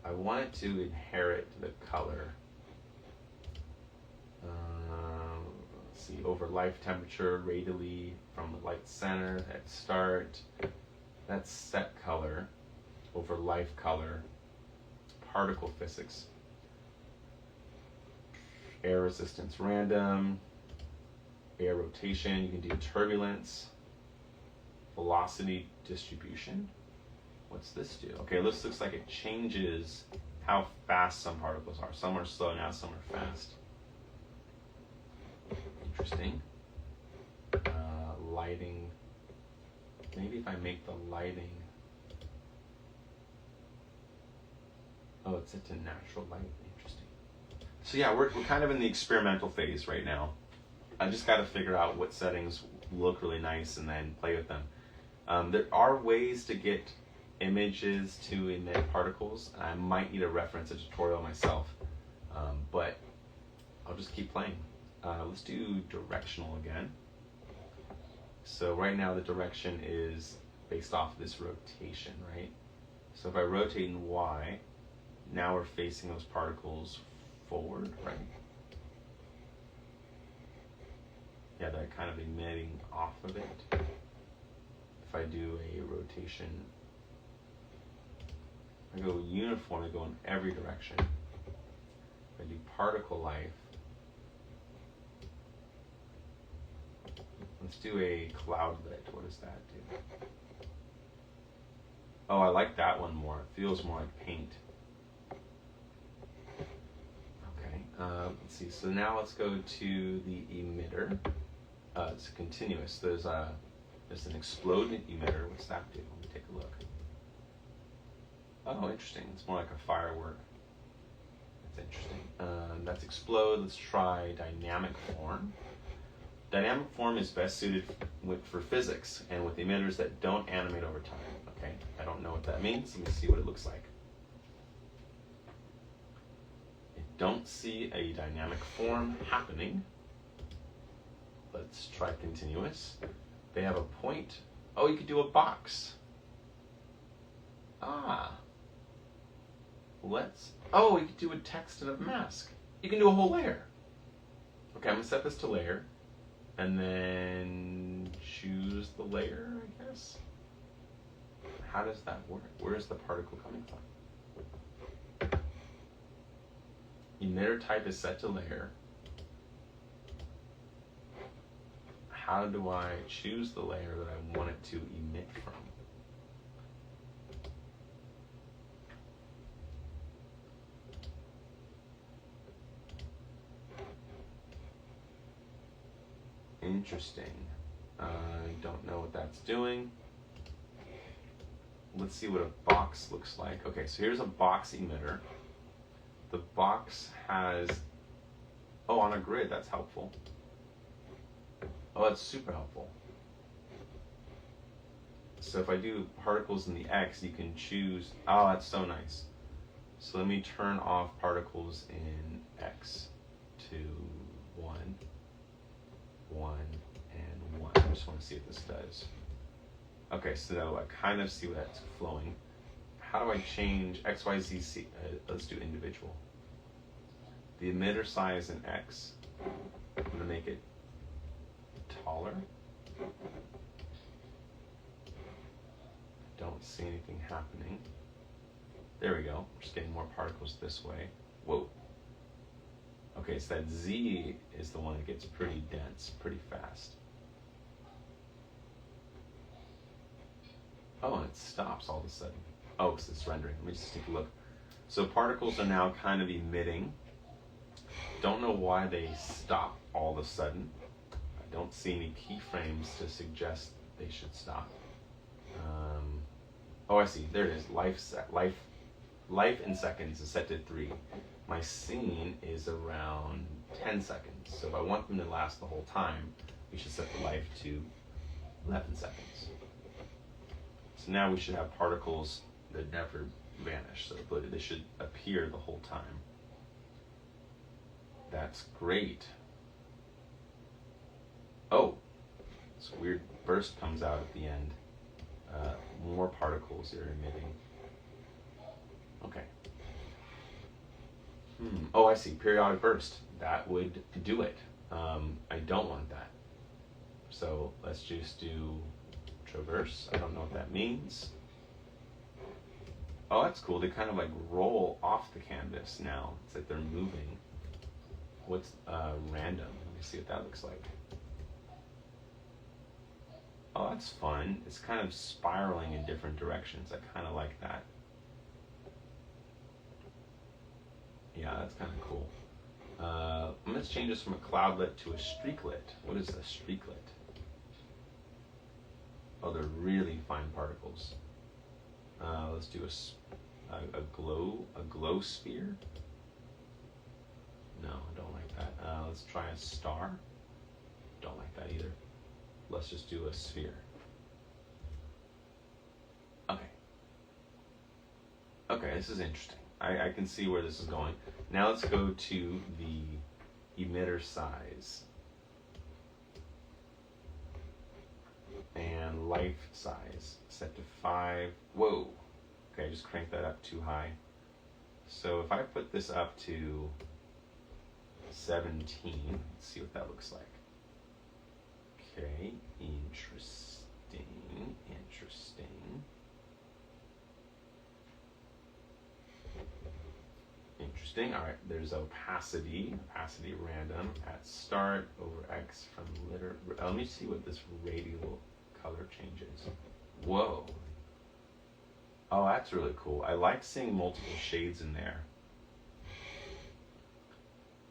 I want it to inherit the color. Let's see, over life temperature, radially from the light center at start. That's set color over life color. Particle physics. Air resistance random. Air rotation. You can do turbulence. Velocity distribution. What's this do? Okay, this looks like it changes how fast some particles are. Some are slow now, some are fast. Interesting. Lighting. Maybe if I make the lighting. Oh, it's set to natural light. Interesting. So yeah, we're kind of in the experimental phase right now. I just got to figure out what settings look really nice and then play with them. There are ways to get images to emit particles. I might need to reference a tutorial myself, but I'll just keep playing. Let's do directional again. So right now the direction is based off of this rotation, right? So if I rotate in Y, now we're facing those particles forward, right? Yeah, they're kind of emitting off of it. If I do a rotation, I go uniform, I go in every direction. If I do particle life, let's do a cloudlet. What does that do? Oh, I like that one more. It feels more like paint. Okay, let's see. So now let's go to the emitter. It's continuous. There's an explode emitter. What's that do? Let me take a look. Oh, interesting. It's more like a firework. That's interesting. That's explode. Let's try dynamic form. Dynamic form is best suited for physics and with emitters that don't animate over time. Okay, I don't know what that means. Let me see what it looks like. I don't see a dynamic form happening. Let's try continuous. They have a point. Oh, you could do a box. Oh, you could do a text and a mask. You can do a whole layer. Okay, I'm gonna set this to layer. and then choose the layer, I guess. How does that work? Where is the particle coming from? Emitter type is set to layer. How do I choose the layer that I want it to emit from? Interesting. I don't know what that's doing. Let's see what a box looks like. Okay, so here's a box emitter. The box has, oh, on a grid, that's helpful. Oh, that's super helpful. So if I do particles in the X, you can choose, oh, that's so nice. So let me turn off particles in X to 1, 1, and 1. I just want to see what this does. Okay, so I kind of see that's flowing. How do I change X, Y, Z, C? Let's do individual. The emitter size in X, I'm going to make it taller. Don't see anything happening. There we go. We're just getting more particles this way. Whoa. Okay, so that Z is the one that gets pretty dense, pretty fast. Oh, and it stops all of a sudden. Oh, because it's rendering. Let me just take a look. So particles are now kind of emitting. Don't know why they stop all of a sudden. I don't see any keyframes to suggest they should stop. Oh, I see. There it is. Life in seconds is set to 3. My scene is around 10 seconds. So if I want them to last the whole time, we should set the life to 11 seconds. So now we should have particles that never vanish, so but they should appear the whole time. That's great. Oh, this weird burst comes out at the end. More particles are emitting. Okay. Oh, I see. Periodic burst. That would do it. I don't want that. So let's just do traverse. I don't know what that means. Oh, that's cool. They kind of like roll off the canvas now. It's like they're moving. What's random? Let me see what that looks like. Oh, that's fun. It's kind of spiraling in different directions. I kind of like that. Yeah, that's kind of cool. Let's change this from a cloudlet to a streaklet. What is a streaklet? Oh, they're really fine particles. Let's do a glow sphere. No, I don't like that. Let's try a star. Don't like that either. Let's just do a sphere. Okay. Okay, this is interesting. I can see where this is going. Now let's go to the emitter size. And life size. Set to 5. Whoa. Okay, just crank that up too high. So if I put this up to 17, let's see what that looks like. Okay, interesting. All right, there's opacity random at start over X from litter. Let me see what this radial color changes. Whoa. Oh, that's really cool. I like seeing multiple shades in there.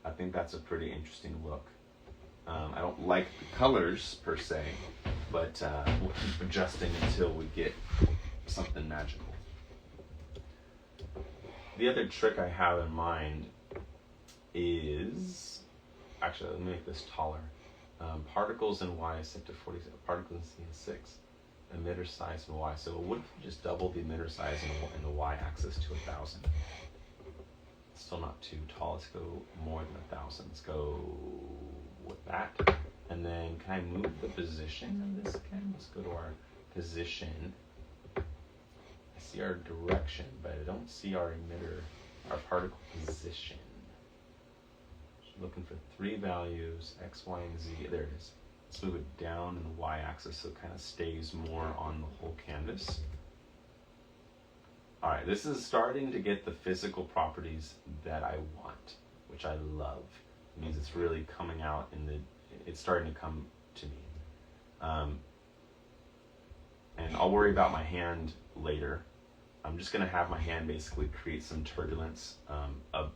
I think that's a pretty interesting look. I don't like the colors per se, but we'll keep adjusting until we get something magical. The other trick I have in mind is, actually, let me make this taller. Particles in Y is set to 40, particles in C is 6. Emitter size in Y. So what if we just double the emitter size in the Y axis to 1,000? Still not too tall. Let's go more than 1,000. Let's go with that. And then can I move the position of this again? Let's go to our position. I see our direction, but I don't see our emitter, our particle position. Just looking for 3 values, X, Y, and Z. There it is. Let's move it down in the y-axis so it kind of stays more on the whole canvas. All right, this is starting to get the physical properties that I want, which I love. It means it's really coming out it's starting to come to me. And I'll worry about my hand later. I'm just gonna have my hand basically create some turbulence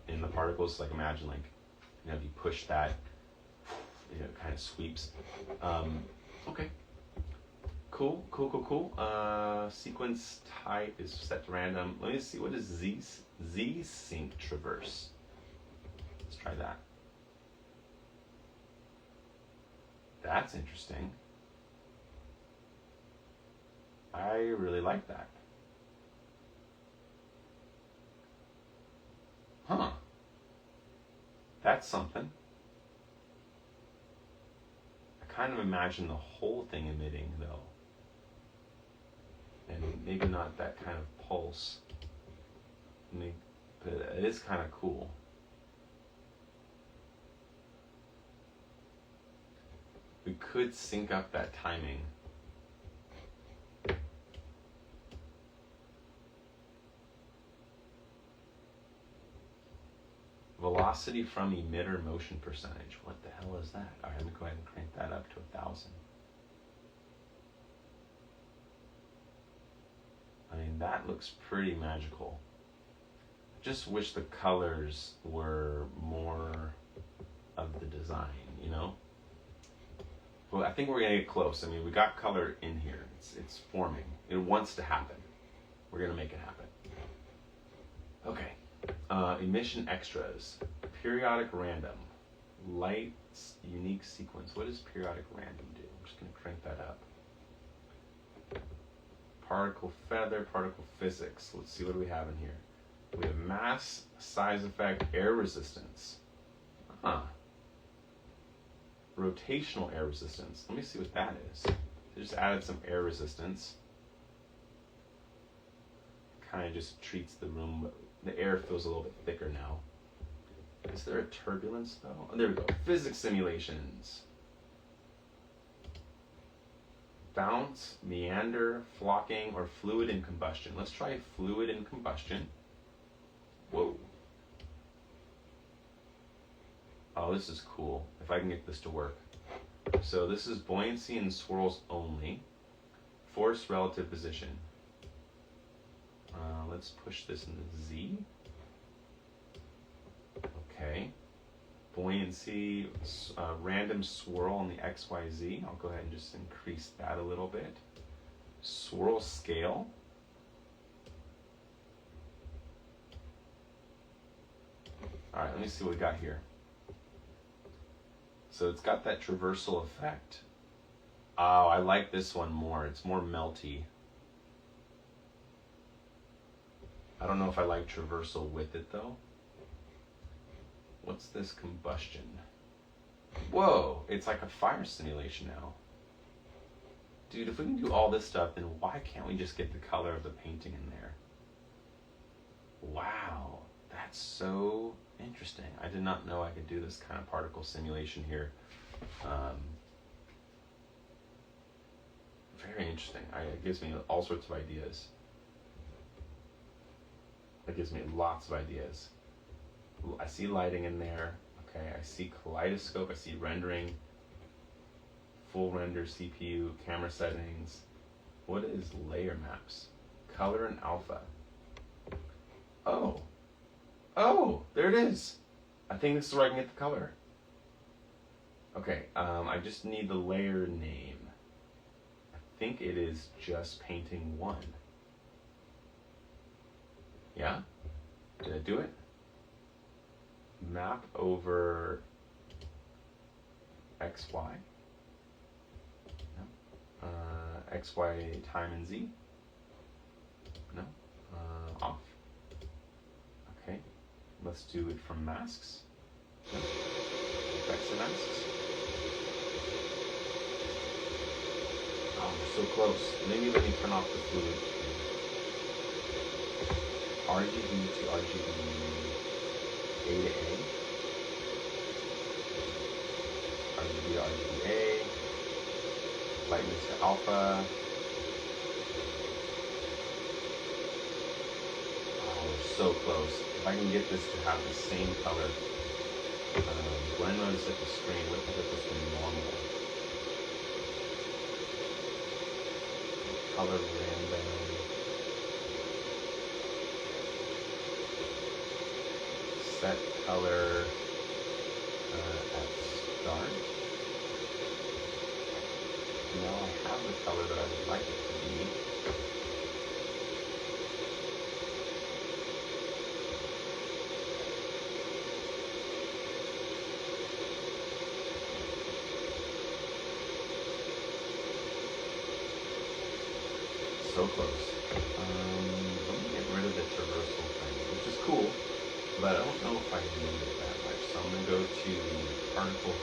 in the particles. Like imagine if you push that, it kind of sweeps. Okay. Cool. Sequence type is set to random. Let me see, what is Z-Sync traverse? Let's try that. That's interesting. I really like that. Huh. That's something. I kind of imagine the whole thing emitting though. And maybe not that kind of pulse. But it is kind of cool. We could sync up that timing. Velocity from emitter motion percentage. What the hell is that? All right, let me go ahead and crank that up to 1,000. I mean, that looks pretty magical. I just wish the colors were more of the design, you know? Well, I think we're gonna get close. I mean, we got color in here. It's forming. It wants to happen. We're gonna make it happen. Okay. Emission extras. Periodic random. Lights unique sequence. What does periodic random do? I'm just gonna crank that up. Particle feather, particle physics. Let's see, what do we have in here? We have mass, size effect, air resistance. Rotational air resistance. Let me see what that is. They just added some air resistance. Kind of just treats the room, but the air feels a little bit thicker now. Is there a turbulence though? Oh, there we go. Physics simulations. Bounce, meander, flocking, or fluid in combustion. Let's try fluid in combustion. Whoa. Oh, this is cool. If I can get this to work. So this is buoyancy and swirls only. Force relative position. Let's push this into Z. Okay. Buoyancy, random swirl on the XYZ. I'll go ahead and just increase that a little bit. Swirl scale. All right, let me see what we got here. So it's got that traversal effect. Oh, I like this one more. It's more melty. I don't know if I like traversal with it though. What's this combustion? Whoa, it's like a fire simulation now. Dude, if we can do all this stuff, then why can't we just get the color of the painting in there? Wow, that's so interesting. I did not know I could do this kind of particle simulation here. Very interesting. It gives me all sorts of ideas. It gives me lots of ideas. I see lighting in there. Okay, I see kaleidoscope. I see rendering. Full render CPU, camera settings. What is layer maps? Color and alpha. Oh, there it is. I think this is where I can get the color. Okay, I just need the layer name. I think it is just painting 1. Yeah? Did I do it? Map over XY. No. XY time and Z. No. Off. Okay. Let's do it from masks. No. Effects and masks. Oh, we're so close. Maybe let me turn off the fluid. RGB to RGB, A to A, RGB to RGB A, lighten this to alpha. Oh, we're so close. If I can get this to have the same color, blend mode is at the screen. What if I put this in normal? Color random. Set color at start. Now I have the color that I would like it to be. So close. Let me get rid of the traversal thing, which is cool, but I don't know if I need it that much. So I'm going to go to particle.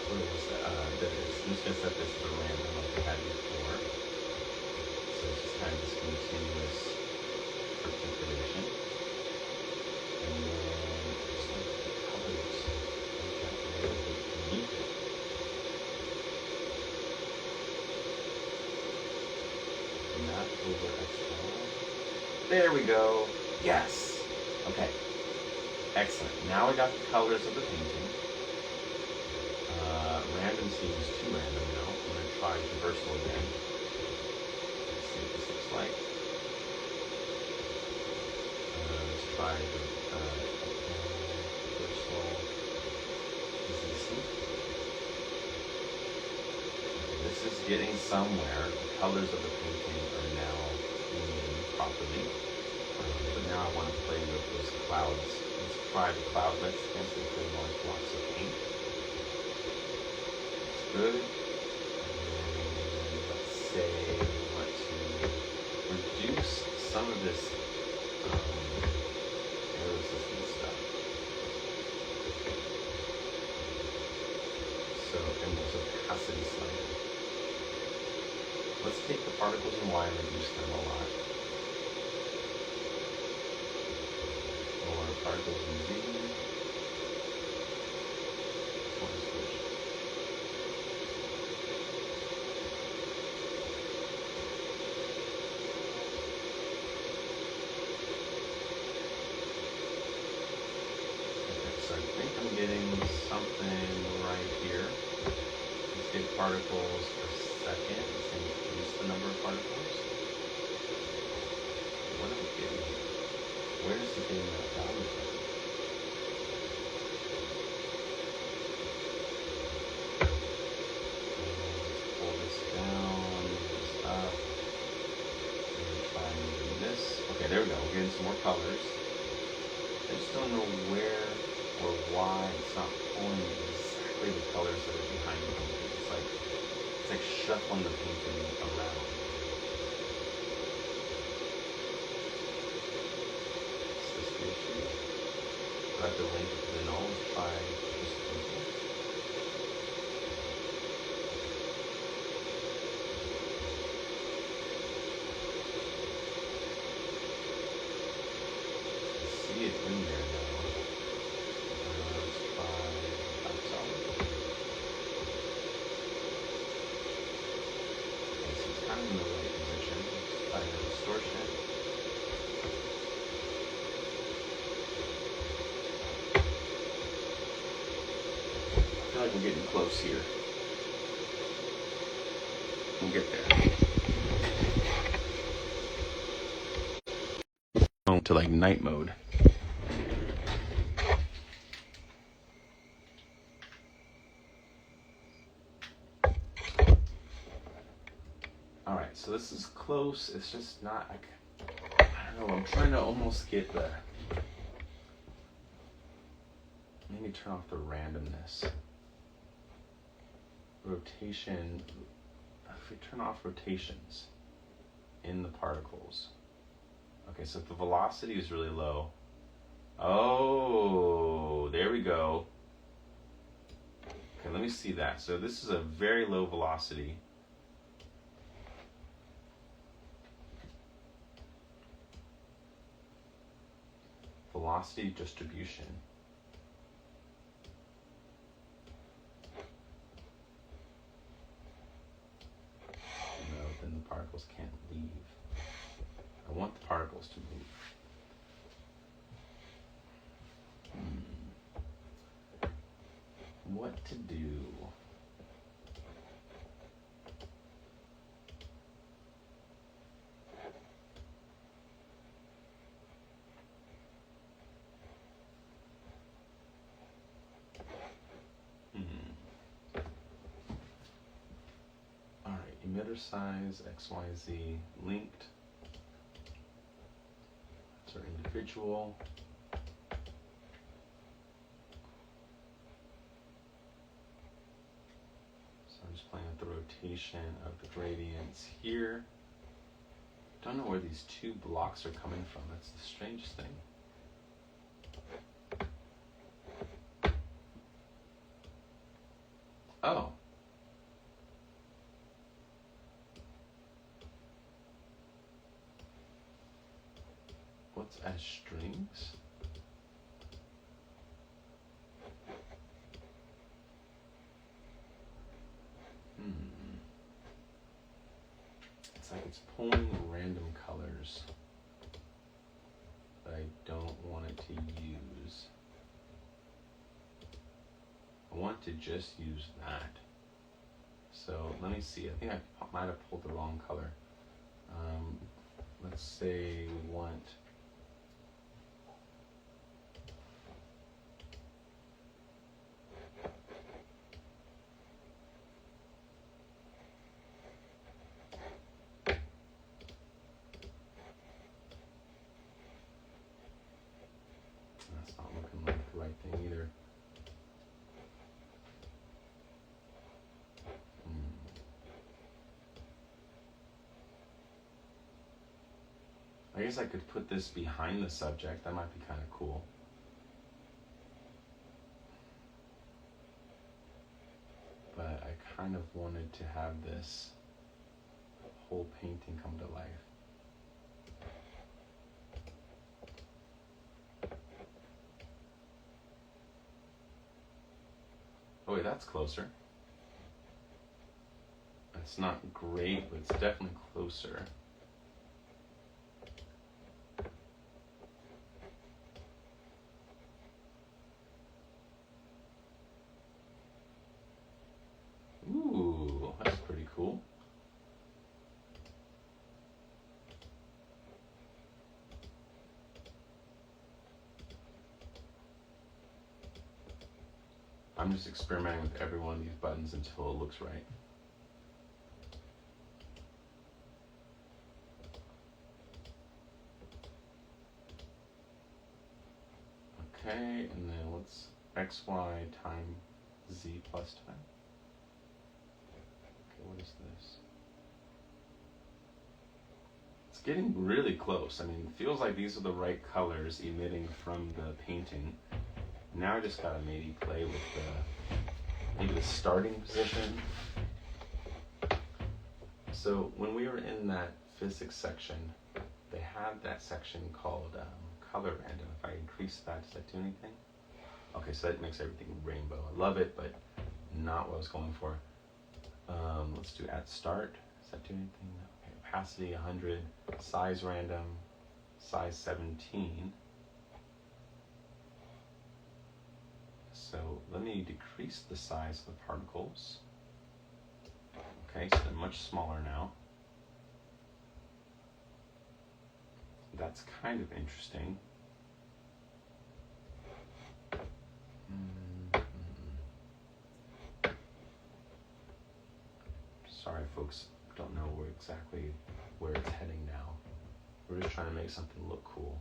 What was that? I'm just going to set this to random like we had before. So it's just kind of this continuous articulation. And then just like the colors that layer beneath it. Not over external. There we go. Yes. Okay. Excellent. Now we got the colors of the painting. Random seems too random now. I'm going to try traversal again. Let's see what this looks like. Let's try the traversal. This is getting somewhere. The colors of the painting are now moving properly. But now I want to play with those clouds. Let's try the cloudlets against the three large blocks of paint. Good. And let's say we want to reduce some of this air resistance stuff. So, and there's opacity slider. Let's take the particles in Y and reduce them a lot. Or particles in Z. So I think I'm getting something right here. Let's get particles per second. Let's increase the number of particles. What are we getting here? Where is it getting that value from? Let's pull this down, move this up. Maybe try moving this. Okay, there we go. We're getting some more colors. I just don't know where or why it's not pulling exactly the colors that are behind the painting. It's like shuffling the painting around. Is this the issue? Do I have to link it to the null to try this painting? I see it in there now. I'm in the right position. By the distortion. I feel like we're getting close here. We'll get there. Going to like night mode. Alright, so this is close. It's just not like, I don't know, I'm trying to almost get the, maybe turn off the randomness. Rotation, if we turn off rotations in the particles. Okay, so if the velocity is really low, oh, there we go. Okay, let me see that. So this is a very low velocity. Velocity distribution. supposed to move. What to do? All right, emitter size, XYZ linked. That's our individual. I'm just playing with the rotation of the gradients here. Don't know where these two blocks are coming from. That's the strangest thing. Oh. What's as strings? It's like it's pulling random colors that I don't want it to use. I want to just use that. So let me see. I think I might have pulled the wrong color. Let's say we want that's not looking like the right thing either. I guess I could put this behind the subject. That might be kind of cool. But I kind of wanted to have this whole painting come to life. Oh wait, that's closer. It's not great, but it's definitely closer. Ooh, that's pretty cool. I'm just experimenting with every one of these buttons until it looks right. Okay, and then what's XY time Z plus time? Okay, what is this? It's getting really close. I mean, it feels like these are the right colors emitting from the painting. Now I just gotta maybe play with maybe the starting position. So when we were in that physics section, they had that section called color random. If I increase that, does that do anything? Okay, so that makes everything rainbow. I love it, but not what I was going for. Let's do at start. Does that do anything? Okay, opacity 100, size random, size 17. So let me decrease the size of the particles. Okay, so they're much smaller now. That's kind of interesting. Sorry folks, don't know exactly where it's heading now. We're just trying to make something look cool.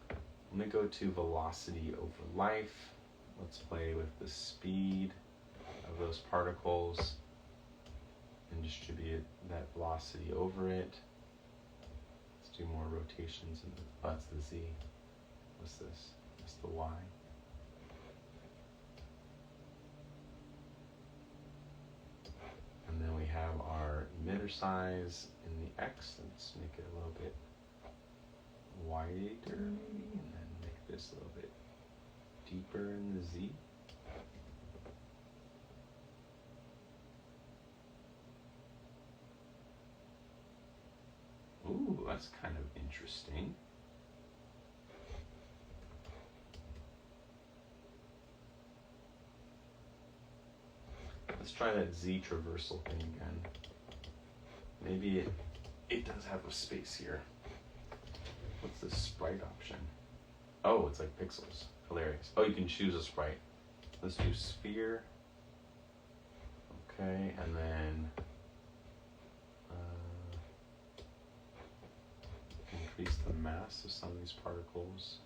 Let me go to velocity over life. Let's play with the speed of those particles and distribute that velocity over it. Let's do more rotations. Oh, that's the Z. What's this? That's the Y. And then we have our emitter size in the X. Let's make it a little bit wider maybe, and then make this a little bit deeper in the Z. Ooh, that's kind of interesting. Let's try that Z traversal thing again. Maybe it does have a space here. What's the sprite option? Oh, it's like pixels. Hilarious. Oh, you can choose a sprite. Let's do sphere. Okay, and then increase the mass of some of these particles.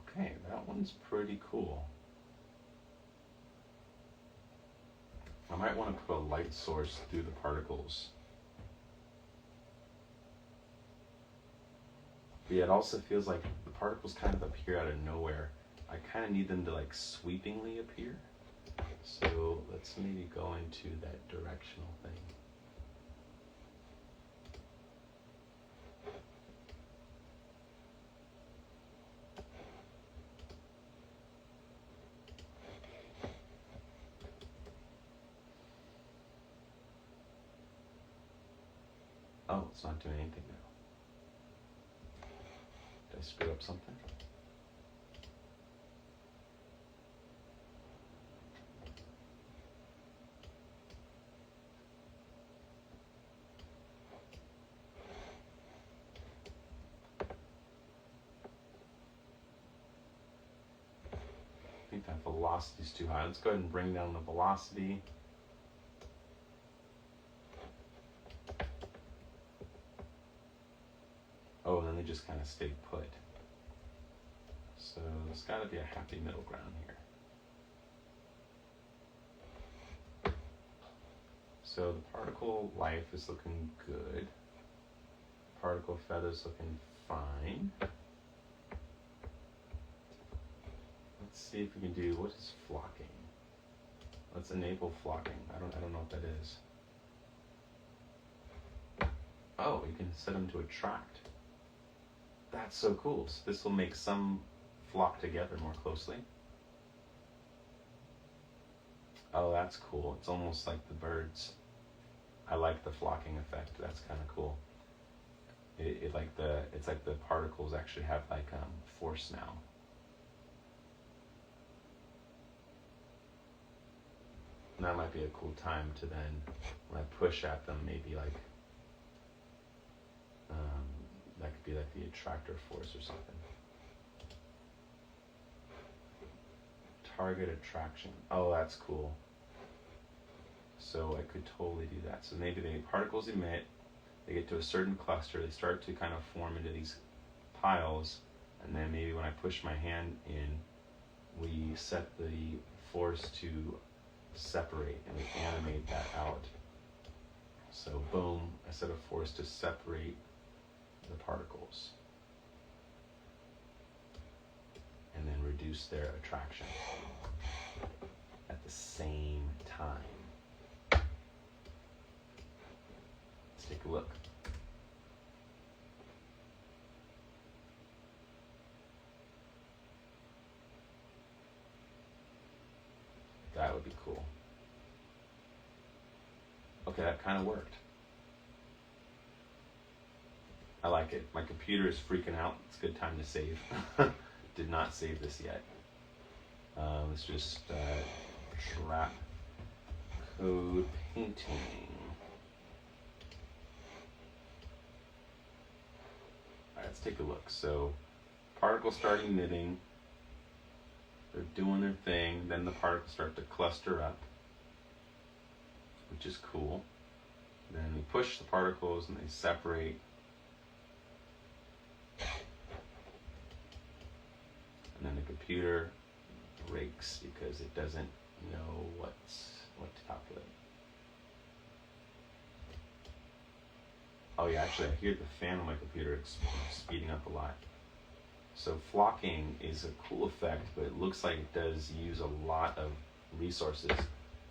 Okay, that one's pretty cool. I might want to put a light source through the particles. But yeah, it also feels like the particles kind of appear out of nowhere. I kind of need them to like sweepingly appear. So let's maybe go into that directional thing. Oh, it's not doing anything now. Did I screw up something? I think that velocity is too high. Let's go ahead and bring down the velocity. Oh, and then they just kind of stay put. So there's got to be a happy middle ground here. So the particle life is looking good. Particle feather's looking fine. Let's see if we can do, what is flocking? Let's enable flocking. I don't know what that is. Oh, you can set them to attract. That's so cool. So this will make some flock together more closely. Oh, that's cool. It's almost like the birds. I like the flocking effect. That's kind of cool. It's like the particles actually have like force now. And that might be a cool time to then, when I push at them, maybe like that could be like the attractor force or something. Target attraction. Oh, that's cool. So I could totally do that. So maybe the particles emit, they get to a certain cluster, they start to kind of form into these piles, and then maybe when I push my hand in, we set the force to separate, and we animate that out. So boom, I set a force to separate the particles and then reduce their attraction at the same time. Let's take a look. That would be cool. Okay, that kind of worked. I like it. My computer is freaking out. It's a good time to save. Did not save this yet. Let's just trap code painting. Alright, let's take a look. So particles start emitting. They're doing their thing. Then the particles start to cluster up, which is cool. Then we push the particles and they separate. And then the computer breaks because it doesn't know what to calculate. Oh yeah, actually I hear the fan on my computer speeding up a lot. So flocking is a cool effect, but it looks like it does use a lot of resources.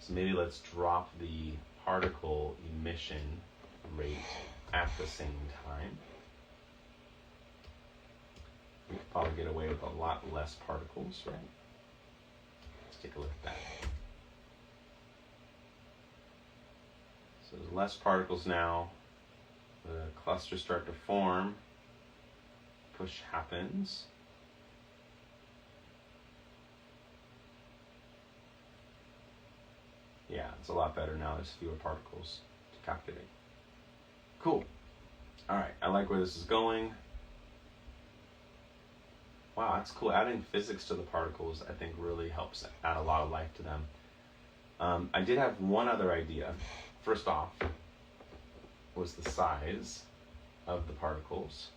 So maybe let's drop the particle emission rate at the same time. We could probably get away with a lot less particles, right? Let's take a look at that. So there's less particles now. The clusters start to form. Push happens. Yeah, it's a lot better now. There's fewer particles to calculate. Cool. All right, I like where this is going. Wow, that's cool. Adding physics to the particles, I think, really helps add a lot of life to them. I did have one other idea. First off, was the size of the particles.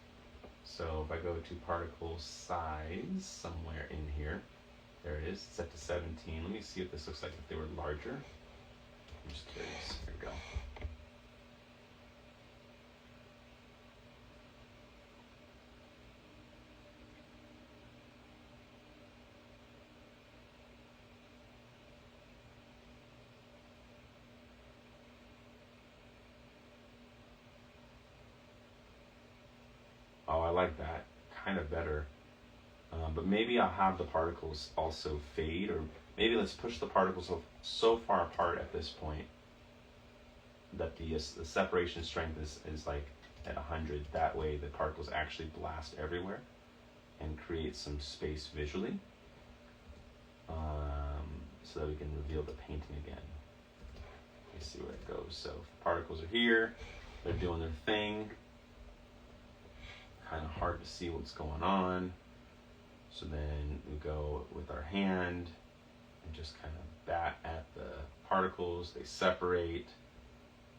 So if I go to particle size somewhere in here, there it is, set to 17. Let me see what this looks like if they were larger. I'm just curious. Here we go. Oh, I like that. Kind of better. But maybe I'll have the particles also fade, or maybe let's push the particles so far apart at this point that the separation strength is like at 100. That way the particles actually blast everywhere and create some space visually, so that we can reveal the painting again. Let's see where it goes. So if the particles are here, they're doing their thing. Kind of hard to see what's going on. So then we go with our hand and just kind of bat at the particles. They separate,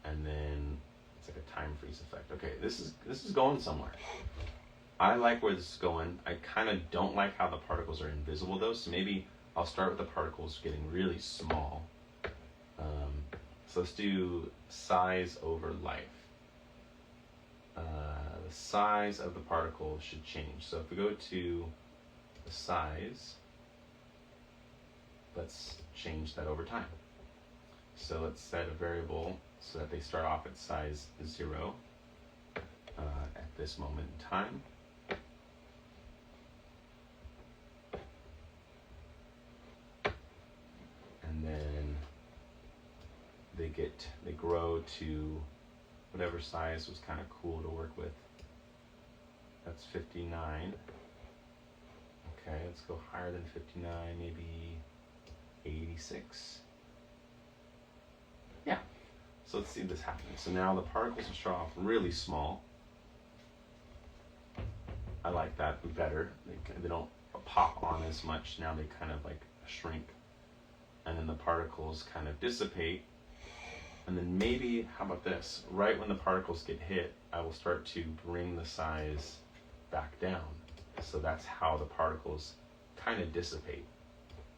and then it's like a time freeze effect. Okay, this is going somewhere. I like where this is going. I kind of don't like how the particles are invisible though, so maybe I'll start with the particles getting really small. So let's do size over life. The size of the particle should change. So if we go to the size, let's change that over time. So let's set a variable so that they start off at size 0 at this moment in time. And then they grow to whatever size was kind of cool to work with. That's 59. Okay, let's go higher than 59, maybe 86. Yeah, so let's see this happening. So now the particles will start off really small. I like that better. They don't pop on as much. Now they kind of like shrink. And then the particles kind of dissipate. And then maybe, how about this? Right when the particles get hit, I will start to bring the size back down. So that's how the particles kind of dissipate,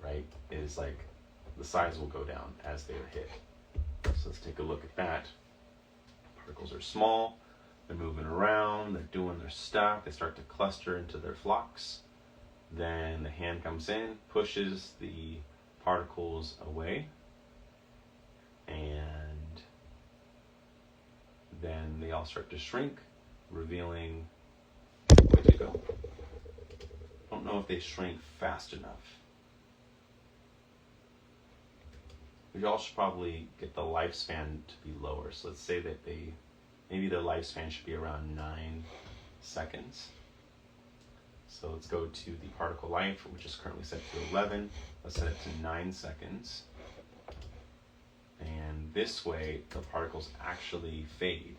right? Is like the size will go down as they are hit. So let's take a look at that. Particles are small, they're moving around, they're doing their stuff, they start to cluster into their flocks. Then the hand comes in, pushes the particles away, and then they all start to shrink, revealing, where'd they go? I don't know if they shrink fast enough. We all should probably get the lifespan to be lower. So let's say that maybe their lifespan should be around 9 seconds. So let's go to the particle life, which is currently set to 11. Let's set it to 9 seconds. And this way, the particles actually fade,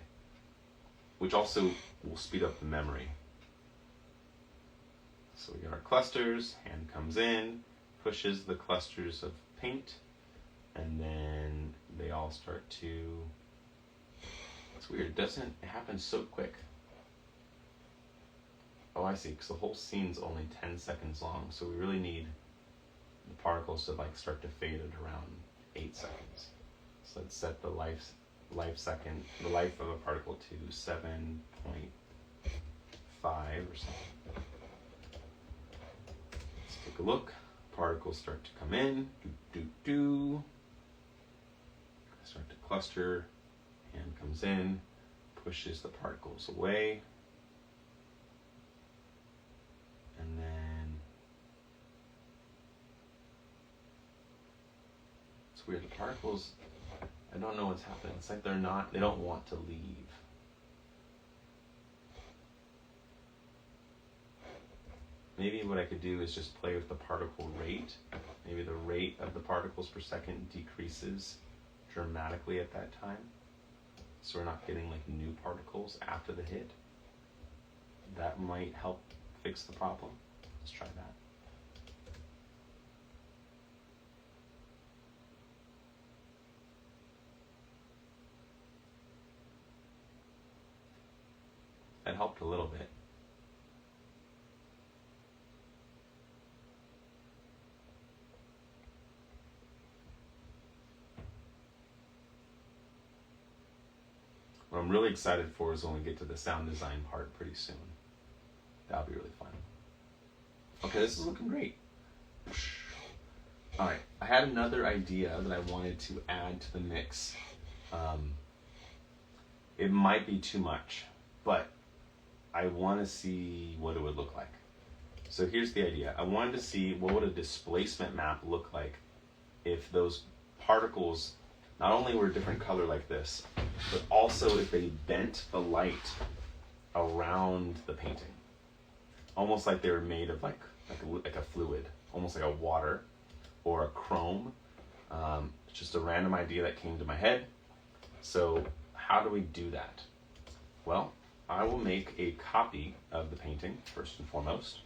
which also will speed up the memory. So we get our clusters, hand comes in, pushes the clusters of paint, and then they all start to, it's weird, it happens so quick. Oh, I see, because the whole scene's only 10 seconds long, so we really need the particles to like start to fade at around 8 seconds. So let's set the life of a particle to 7.5 or something. Let's take a look. Particles start to come in. Start to cluster. Hand comes in, pushes the particles away. And then it's weird, the particles I don't know what's happening. It's like they don't want to leave. Maybe what I could do is just play with the particle rate. Maybe the rate of the particles per second decreases dramatically at that time, so we're not getting like new particles after the hit. That might help fix the problem. Let's try that. That helped a little bit. What I'm really excited for is when we get to the sound design part pretty soon. That'll be really fun. Okay, this is looking great. All right, I had another idea that I wanted to add to the mix. It might be too much, but I want to see what it would look like. So here's the idea. I wanted to see what would a displacement map look like if those particles not only were a different color like this, but also if they bent the light around the painting. Almost like they were made of like a fluid, almost like a water or a chrome. It's just a random idea that came to my head. So how do we do that? Well, I will make a copy of the painting first and foremost.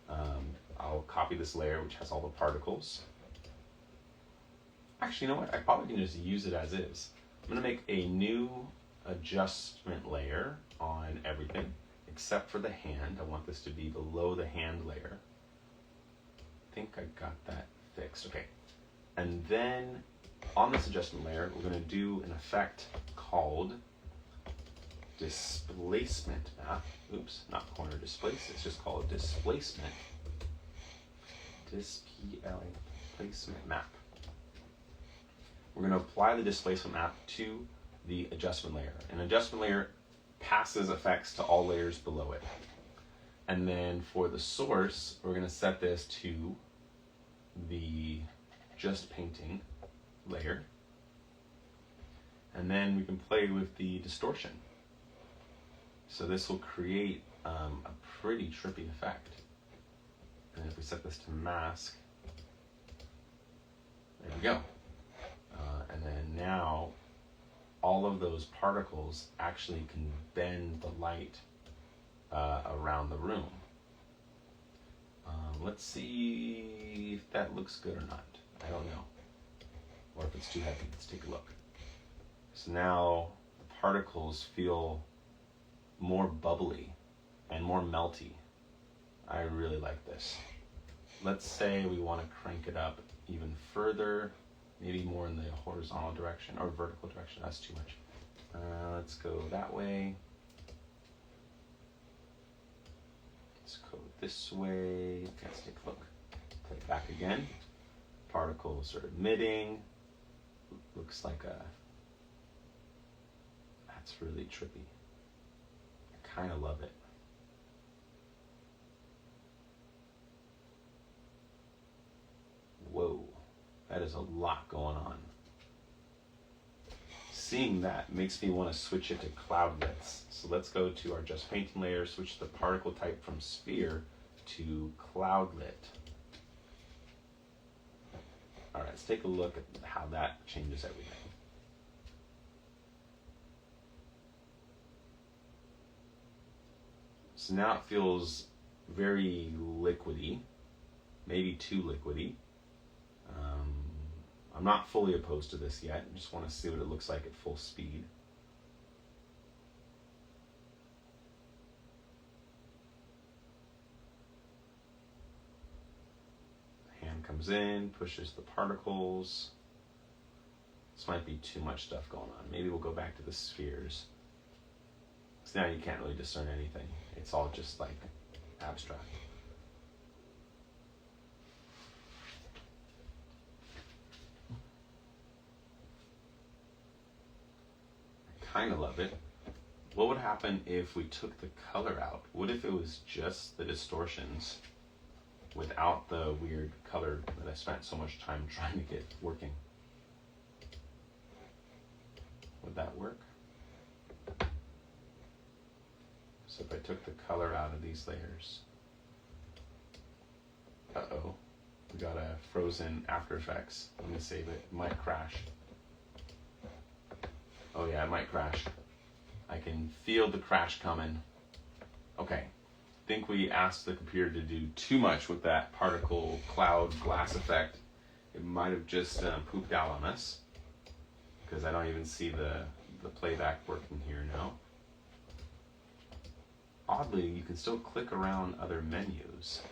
I'll copy this layer which has all the particles. Actually, you know what? I probably can just use it as is. I'm going to make a new adjustment layer on everything except for the hand. I want this to be below the hand layer. I think I got that fixed. Okay. And then on this adjustment layer, we're going to do an effect called displacement map. Oops, not corner displace. It's just called displacement. Displacement map. We're going to apply the displacement map to the adjustment layer. An adjustment layer passes effects to all layers below it. And then for the source, we're going to set this to the just painting layer. And then we can play with the distortion. So this will create a pretty trippy effect. And if we set this to mask, there we go. And then now all of those particles actually can bend the light around the room. Let's see if that looks good or not. I don't know. Or if it's too heavy. Let's take a look. So now the particles feel more bubbly and more melty. I really like this. Let's say we want to crank it up even further, maybe more in the horizontal direction or vertical direction. That's too much. Let's go that way. Let's go this way. Let's take a look. Play it back again. Particles are emitting. Looks like that's really trippy. I kind of love it. Whoa, that is a lot going on. Seeing that makes me want to switch it to cloudlets. So let's go to our just painting layer, switch the particle type from sphere to cloudlet. All right, let's take a look at how that changes everything. So now it feels very liquidy, maybe too liquidy. I'm not fully opposed to this yet. I just want to see what it looks like at full speed. The hand comes in, pushes the particles. This might be too much stuff going on. Maybe we'll go back to the spheres. So now you can't really discern anything. It's all just like abstract. Kind of love it. What would happen if we took the color out? What if it was just the distortions without the weird color that I spent so much time trying to get working? Would that work? So if I took the color out of these layers, uh-oh, we got a frozen After Effects. Let me save it. It might crash. Oh yeah, it might crash. I can feel the crash coming. Okay, I think we asked the computer to do too much with that particle cloud glass effect. It might have just pooped out on us, because I don't even see the playback working here now. Oddly, you can still click around other menus.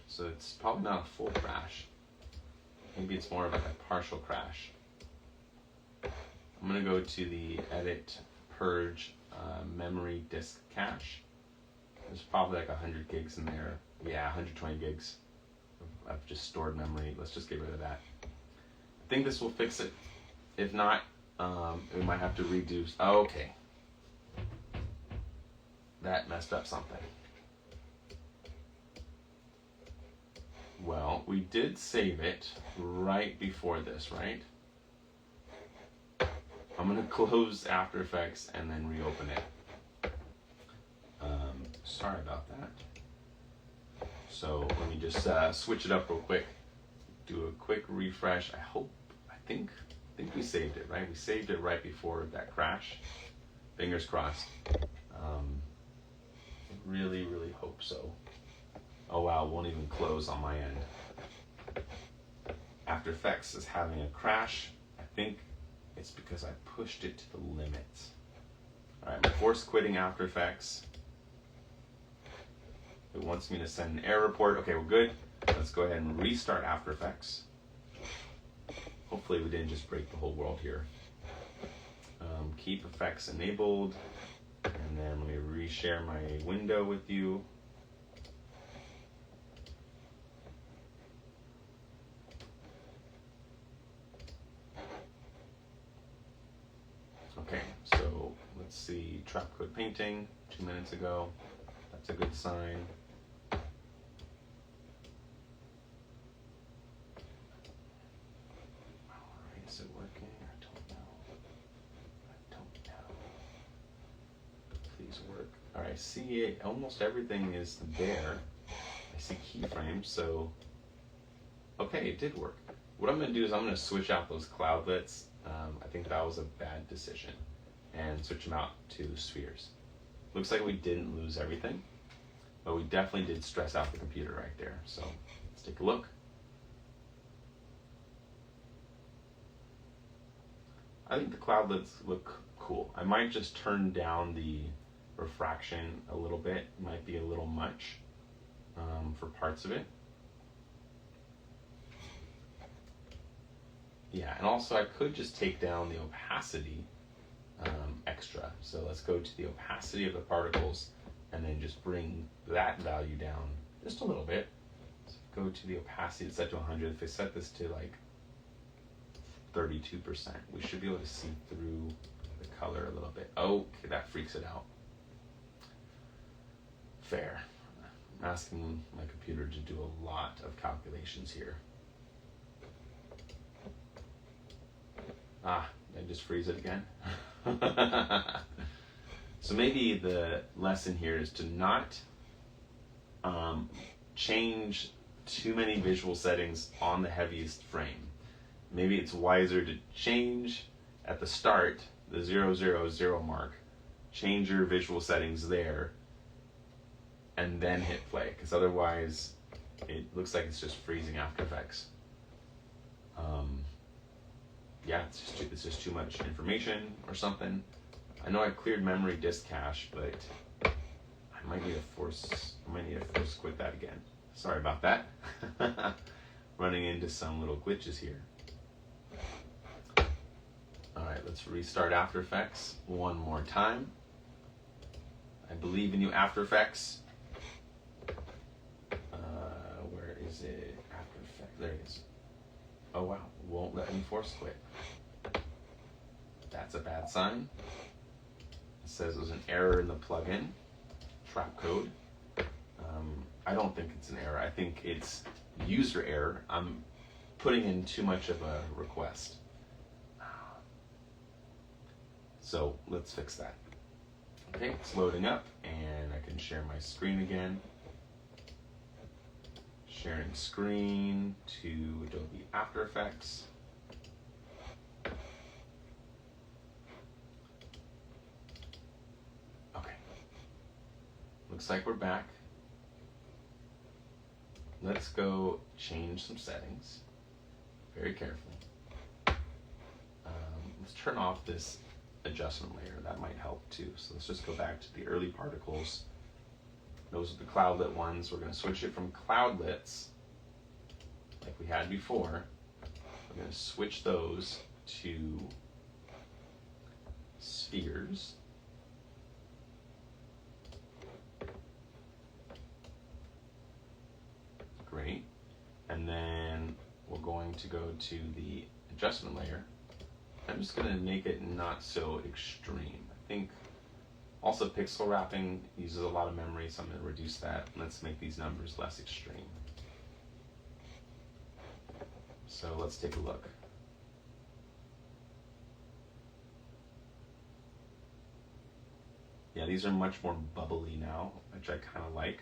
So it's probably not a full crash. Maybe it's more of like a partial crash. I'm gonna go to the edit, purge, memory disk cache. There's probably like 100 gigs in there. Yeah, 120 gigs of just stored memory. Let's just get rid of that. I think this will fix it. If not, we might have to redo. Oh, okay. That messed up something. Well, we did save it right before this, right? I'm going to close After Effects and then reopen it. Sorry about that. So let me just switch it up real quick. Do a quick refresh. I think we saved it, right? We saved it right before that crash. Fingers crossed. Really, really hope so. Oh wow, it won't even close on my end. After Effects is having a crash. I think it's because I pushed it to the limit. All right, I'm force quitting After Effects. It wants me to send an error report. Okay, we're good. Let's go ahead and restart After Effects. Hopefully we didn't just break the whole world here. Keep effects enabled. And then let me reshare my window with you. Okay, so let's see, trap code painting 2 minutes ago. That's a good sign. Alright, is it working? I don't know. Please work. Alright, I see it. Almost everything is there. I see keyframes, so okay, it did work. What I'm going to do is I'm going to switch out those cloudlets. I think that was a bad decision, and switch them out to spheres. Looks like we didn't lose everything, but we definitely did stress out the computer right there. So let's take a look. I think the cloudlets look cool. I might just turn down the refraction a little bit. It might be a little much for parts of it. Yeah, and also I could just take down the opacity extra. So let's go to the opacity of the particles and then just bring that value down just a little bit. So go to the opacity, it's set to 100. If I set this to like 32%, we should be able to see through the color a little bit. Okay, that freaks it out. Fair. I'm asking my computer to do a lot of calculations here. Ah, did I just freeze it again? So maybe the lesson here is to not change too many visual settings on the heaviest frame. Maybe it's wiser to change at the start, the 000 mark, change your visual settings there, and then hit play, because otherwise it looks like it's just freezing After Effects. Yeah, it's just too much information or something. I know I cleared memory disk cache, but I might need to force quit that again. Sorry about that. Running into some little glitches here. All right, let's restart After Effects one more time. I believe in you, After Effects. Where is it? After Effects, there it is. Oh wow, won't let me force quit. That's a bad sign. It says there's an error in the plugin, trap code. I don't think it's an error. I think it's user error. I'm putting in too much of a request. So let's fix that. Okay, it's loading up, and I can share my screen again. Sharing screen to Adobe After Effects. Okay, looks like we're back. Let's go change some settings very carefully. Let's turn off this adjustment layer. That might help too. So let's just go back to the early particles. Those are the cloudlet ones. We're going to switch it from cloudlets like we had before. We're going to switch those to spheres. Great. And then we're going to go to the adjustment layer. I'm just going to make it not so extreme. I think also pixel wrapping uses a lot of memory, so I'm going to reduce that. Let's make these numbers less extreme. So let's take a look. Yeah, these are much more bubbly now, which I kind of like.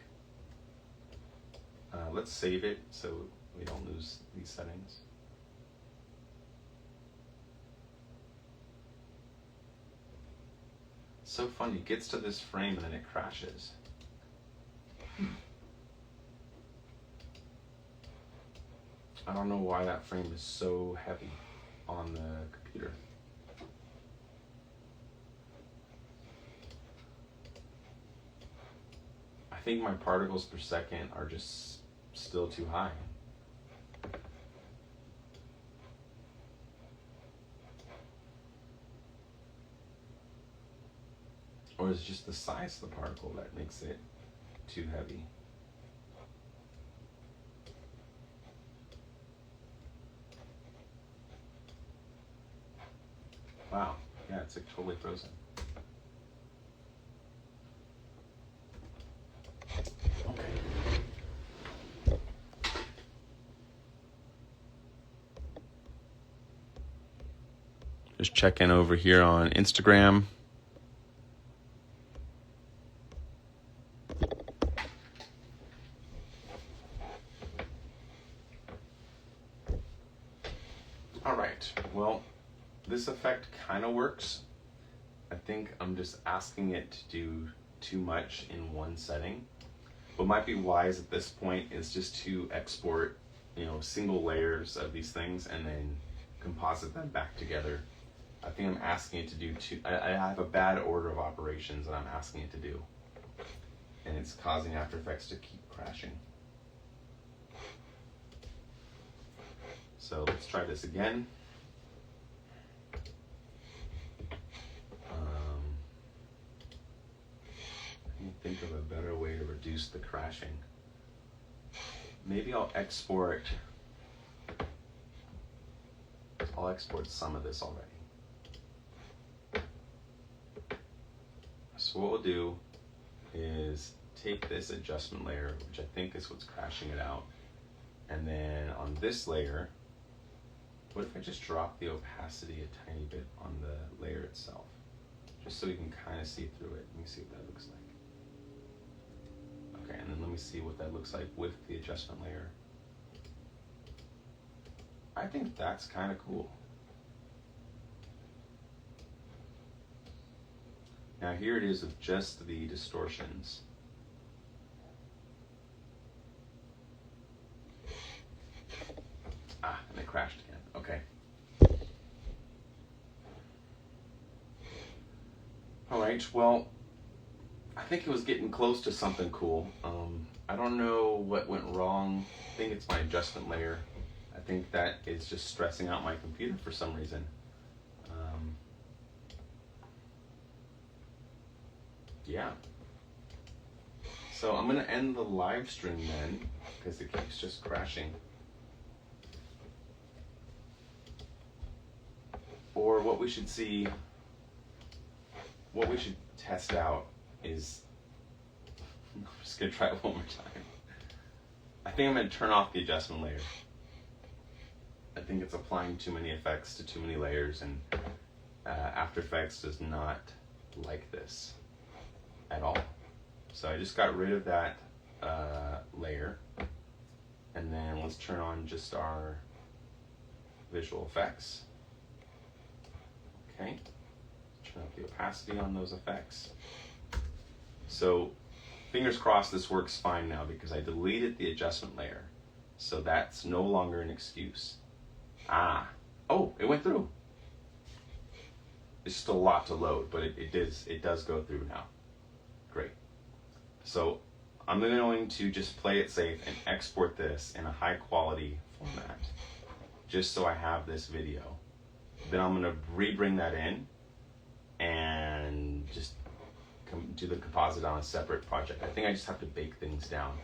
Let's save it so we don't lose these settings. So funny, it gets to this frame and then it crashes. I don't know why that frame is so heavy on the computer. I think my particles per second are just still too high. Or is it just the size of the particle that makes it too heavy? Wow, yeah, it's like totally frozen. Okay. Just check in over here on Instagram. All right, well, this effect kind of works. I think I'm just asking it to do too much in one setting. What might be wise at this point is just to export, single layers of these things and then composite them back together. I think I'm asking it to do I have a bad order of operations that I'm asking it to do. And it's causing After Effects to keep crashing. So let's try this again. Let me think of a better way to reduce the crashing. Maybe I'll export some of this already. So what we'll do is take this adjustment layer, which I think is what's crashing it out, and then on this layer, what if I just drop the opacity a tiny bit on the layer itself, just so we can kind of see through it. Let me see what that looks like. Okay, and then let me see what that looks like with the adjustment layer. I think that's kind of cool. Now here it is with just the distortions. And it crashed again. Okay. All right, well, I think it was getting close to something cool. I don't know what went wrong. I think it's my adjustment layer. I think that is just stressing out my computer for some reason. Yeah. So I'm gonna end the live stream then, because it keeps just crashing. Or what we should test out is, I'm just gonna try it one more time. I think I'm gonna turn off the adjustment layer. I think it's applying too many effects to too many layers, and After Effects does not like this at all. So I just got rid of that layer, and then let's turn on just our visual effects. Okay, turn up the opacity on those effects. So fingers crossed this works fine now, because I deleted the adjustment layer, so that's no longer an excuse. Oh, it went through. It's just a lot to load, but it does go through now. Great. So I'm going to just play it safe and export this in a high quality format, just so I have this video. Then I'm going to re-bring that in and just do the composite on a separate project. I think I just have to bake things down.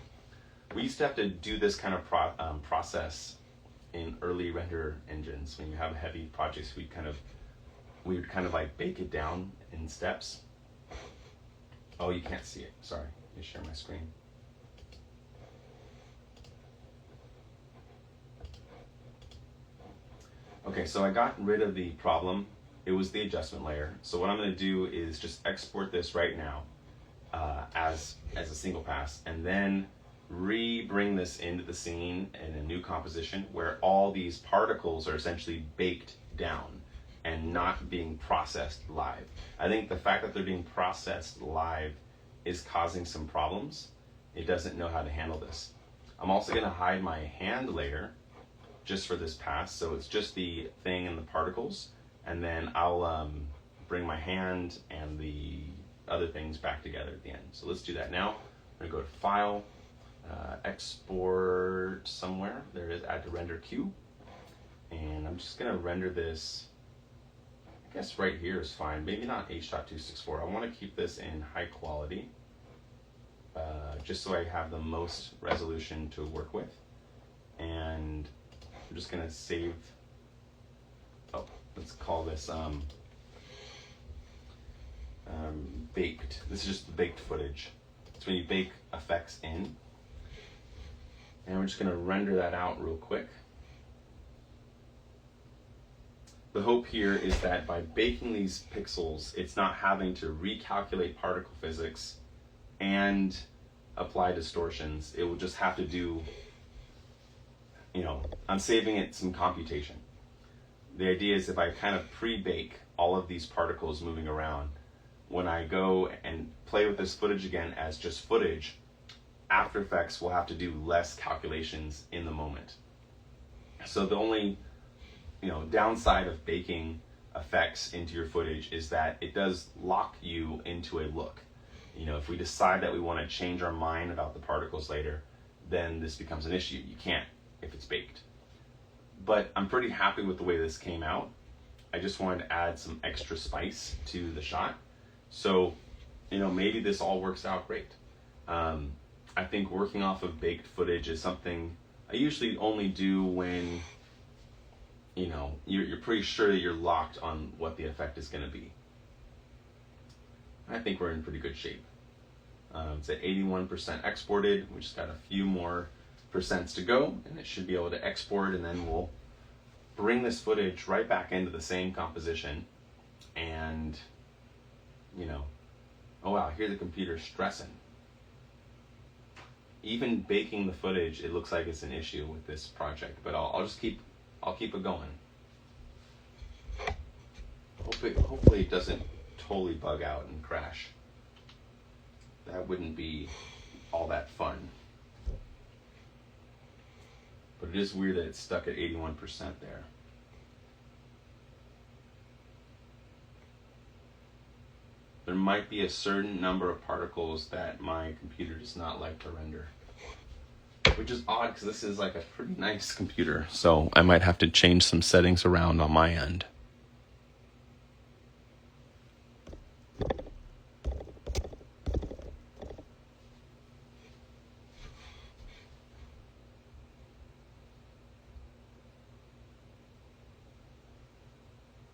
We used to have to do this kind of process in early render engines. When you have heavy projects, we would kind of like bake it down in steps. Oh, you can't see it. Sorry, let me share my screen. Okay, so I got rid of the problem. It was the adjustment layer. So what I'm going to do is just export this right now as a single pass, and then bring this into the scene in a new composition where all these particles are essentially baked down and not being processed live. I think the fact that they're being processed live is causing some problems. It doesn't know how to handle this. I'm also going to hide my hand layer just for this pass, so it's just the thing and the particles, and then I'll bring my hand and the other things back together at the end. So let's do that now. I'm going to go to File, Export somewhere. There it is, Add to Render Queue, and I'm just going to render this. I guess right here is fine. Maybe not H.264. I want to keep this in high quality, just so I have the most resolution to work with. And I'm just going to save. Oh, let's call this baked. This is just the baked footage. It's when you bake effects in. And we're just going to render that out real quick. The hope here is that by baking these pixels, it's not having to recalculate particle physics and apply distortions. It will just have to do, I'm saving it some computation. The idea is if I kind of pre-bake all of these particles moving around, when I go and play with this footage again as just footage, After Effects will have to do less calculations in the moment. So the only downside of baking effects into your footage is that it does lock you into a look. If we decide that we want to change our mind about the particles later, then this becomes an issue. You can't if it's baked. But I'm pretty happy with the way this came out. I just wanted to add some extra spice to the shot. So, maybe this all works out great. I think working off of baked footage is something I usually only do when you're pretty sure that you're locked on what the effect is going to be. I think we're in pretty good shape. It's at 81% exported. We just got a few more percents to go, and it should be able to export, and then we'll bring this footage right back into the same composition. And oh wow, here the computer's stressing. Even baking the footage, it looks like it's an issue with this project, but I'll keep it going. Hopefully it doesn't totally bug out and crash. That wouldn't be all that fun. But it is weird that it's stuck at 81% there. There might be a certain number of particles that my computer does not like to render, which is odd because this is like a pretty nice computer. So I might have to change some settings around on my end.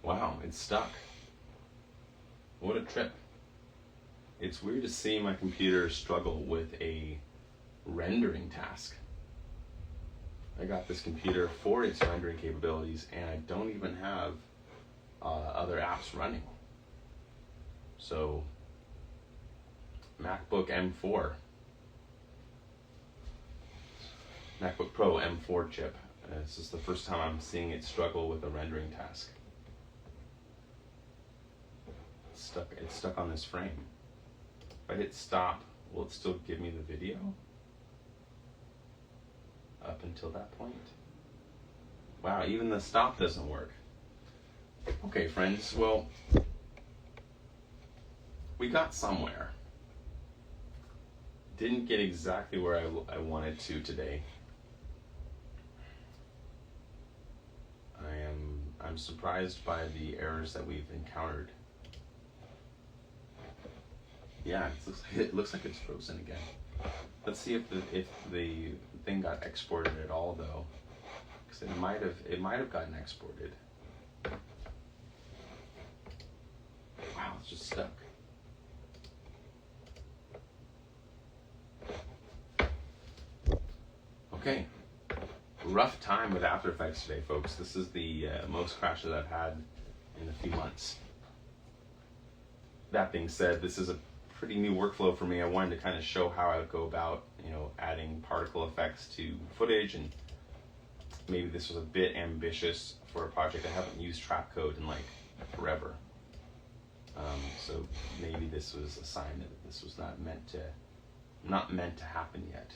Wow, it's stuck. What a trip. It's weird to see my computer struggle with a rendering task. I got this computer for its rendering capabilities, and I don't even have other apps running. So MacBook M4, MacBook Pro M4 chip. This is the first time I'm seeing it struggle with a rendering task. It's stuck on this frame. If I hit stop, will it still give me the video up until that point? Wow, even the stop doesn't work. Okay, friends, well, we got somewhere. Didn't get exactly where I wanted to today. I'm surprised by the errors that we've encountered. Yeah, it looks like it's frozen again. Let's see if the thing got exported at all, though, because it might have gotten exported. Wow, it's just stuck. Okay, rough time with After Effects today, folks. This is the most crashes I've had in a few months. That being said, this is a pretty new workflow for me. I wanted to kind of show how I would go about, adding particle effects to footage, and maybe this was a bit ambitious for a project. I haven't used trap code in like forever. So maybe this was a sign that this was not meant to happen yet.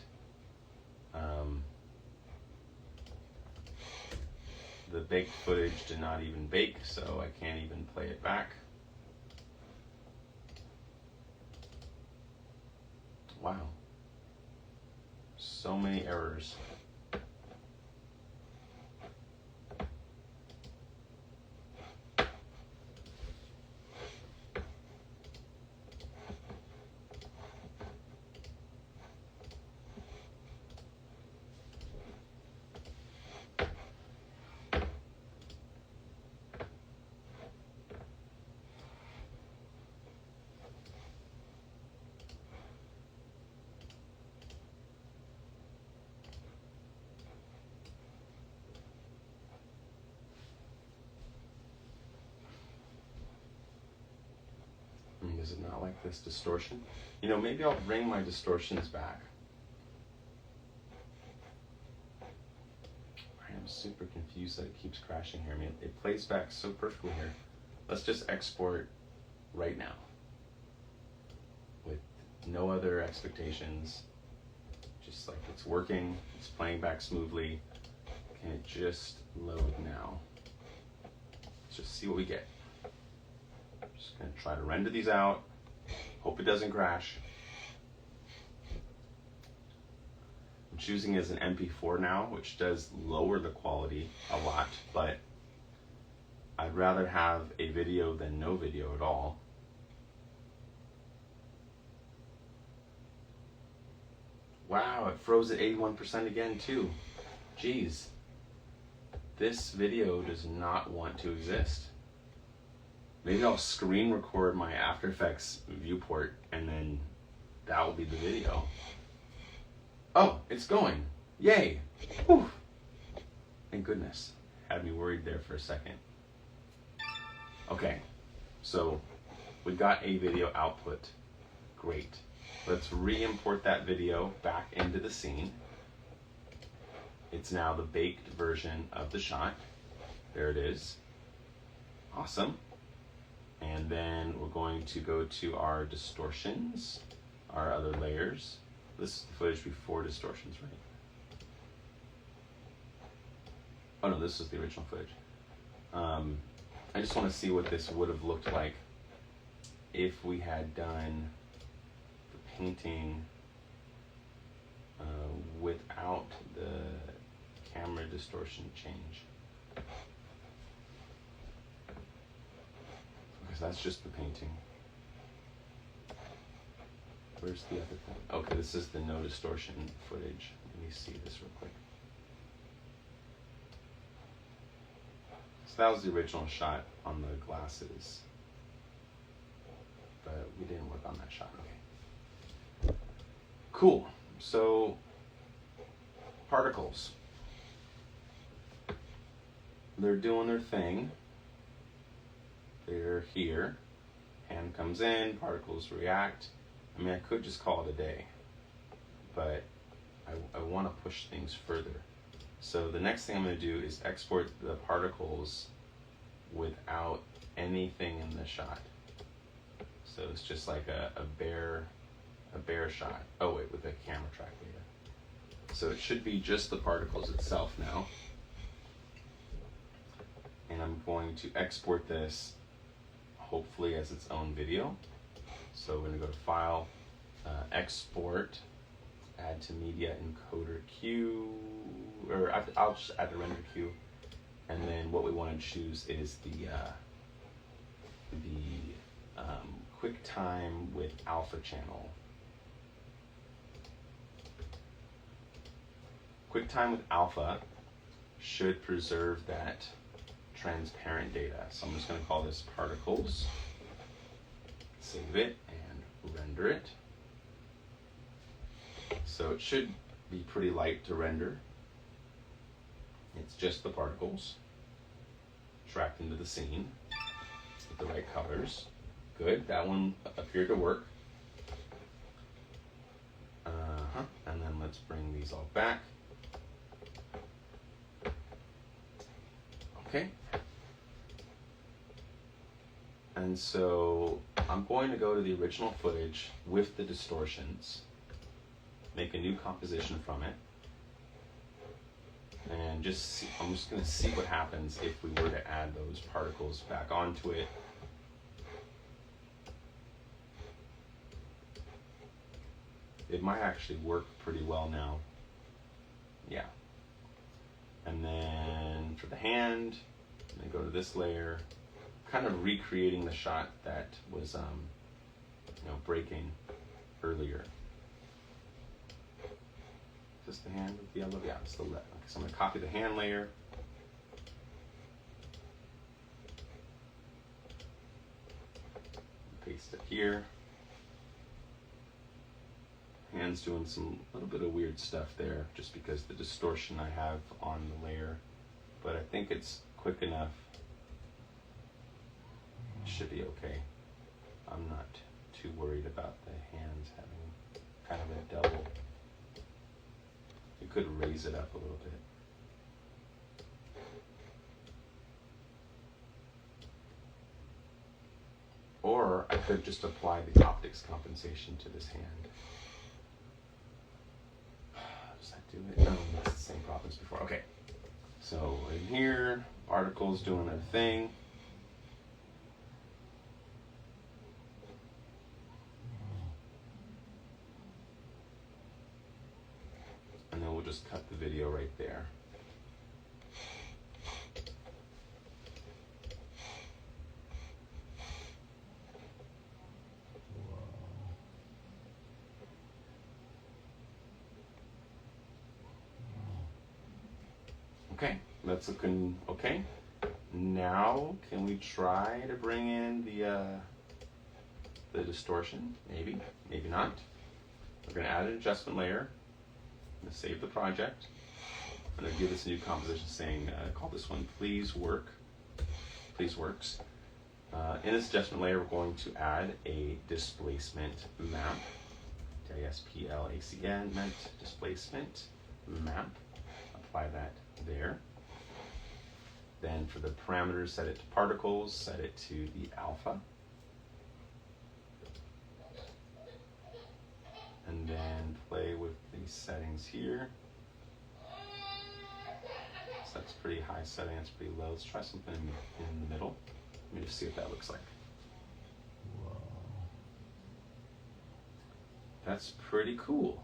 The baked footage did not even bake, so I can't even play it back. Wow. So many errors. Does it not like this distortion? Maybe I'll bring my distortions back. I am super confused that it keeps crashing here. I mean, it plays back so perfectly here. Let's just export right now with no other expectations. Just like it's working, it's playing back smoothly. Can it just load now? Let's just see what we get. Just going to try to render these out. Hope it doesn't crash. I'm choosing as an MP4 now, which does lower the quality a lot, but I'd rather have a video than no video at all. Wow, it froze at 81% again too. Jeez. This video does not want to exist. Maybe I'll screen record my After Effects viewport and then that will be the video. Oh, it's going. Yay. Whew. Thank goodness. Had me worried there for a second. Okay, so we got a video output. Great. Let's re-import that video back into the scene. It's now the baked version of the shot. There it is. Awesome. And then we're going to go to our distortions, our other layers. This is the footage before distortions, right? Oh no, this is the original footage. I just want to see what this would have looked like if we had done the painting without the camera distortion change. Because that's just the painting. Where's the other thing? Okay, this is the no distortion footage. Let me see this real quick. So that was the original shot on the glasses. But we didn't work on that shot. Okay. Cool. So, particles. They're doing their thing. They're here. Hand comes in, particles react. I mean, I could just call it a day, but I want to push things further. So the next thing I'm going to do is export the particles without anything in the shot. So it's just like a bare shot. Oh wait, with the camera track data. So it should be just the particles itself now. And I'm going to export this hopefully as its own video. So we're going to go to File, Export, Add to Media Encoder Queue, or I'll just add the render queue. And then what we want to choose is the QuickTime with alpha channel. QuickTime with alpha should preserve that transparent data. So I'm just going to call this particles, save it, and render it. So it should be pretty light to render. It's just the particles tracked into the scene with the right colors. Good, that one appeared to work. And then let's bring these all back. Okay. And so I'm going to go to the original footage with the distortions, make a new composition from it, and just see, I'm just going to see what happens if we were to add those particles back onto it. It might actually work pretty well now. Yeah. And then for the hand, I'm going to go to this layer, kind of recreating the shot that was breaking earlier. Is this the hand with the yellow? Yeah, it's the left. Okay, so I'm going to copy the hand layer. Paste it here. Hand's doing some little bit of weird stuff there just because the distortion I have on the layer, but I think it's quick enough. It should be okay. I'm not too worried about the hands having kind of a double. You could raise it up a little bit. Or I could just apply the optics compensation to this hand. Does that do it? No, that's the same problem as before. Okay. So in here, particles doing their thing. And then we'll just cut the video right there. Okay, that's looking okay. Now, can we try to bring in the distortion? Maybe, maybe not. We're going to add an adjustment layer. I'm going to save the project. I'm going to give this a new composition saying, call this one Please Work. Please Works. In this adjustment layer, we're going to add a displacement map. DISPLACN meant displacement map. Apply that there. Then for the parameters, set it to particles, set it to the alpha. And then play with these settings here. So that's pretty high setting, that's pretty low. Let's try something in the middle. Let me just see what that looks like. Whoa. That's pretty cool.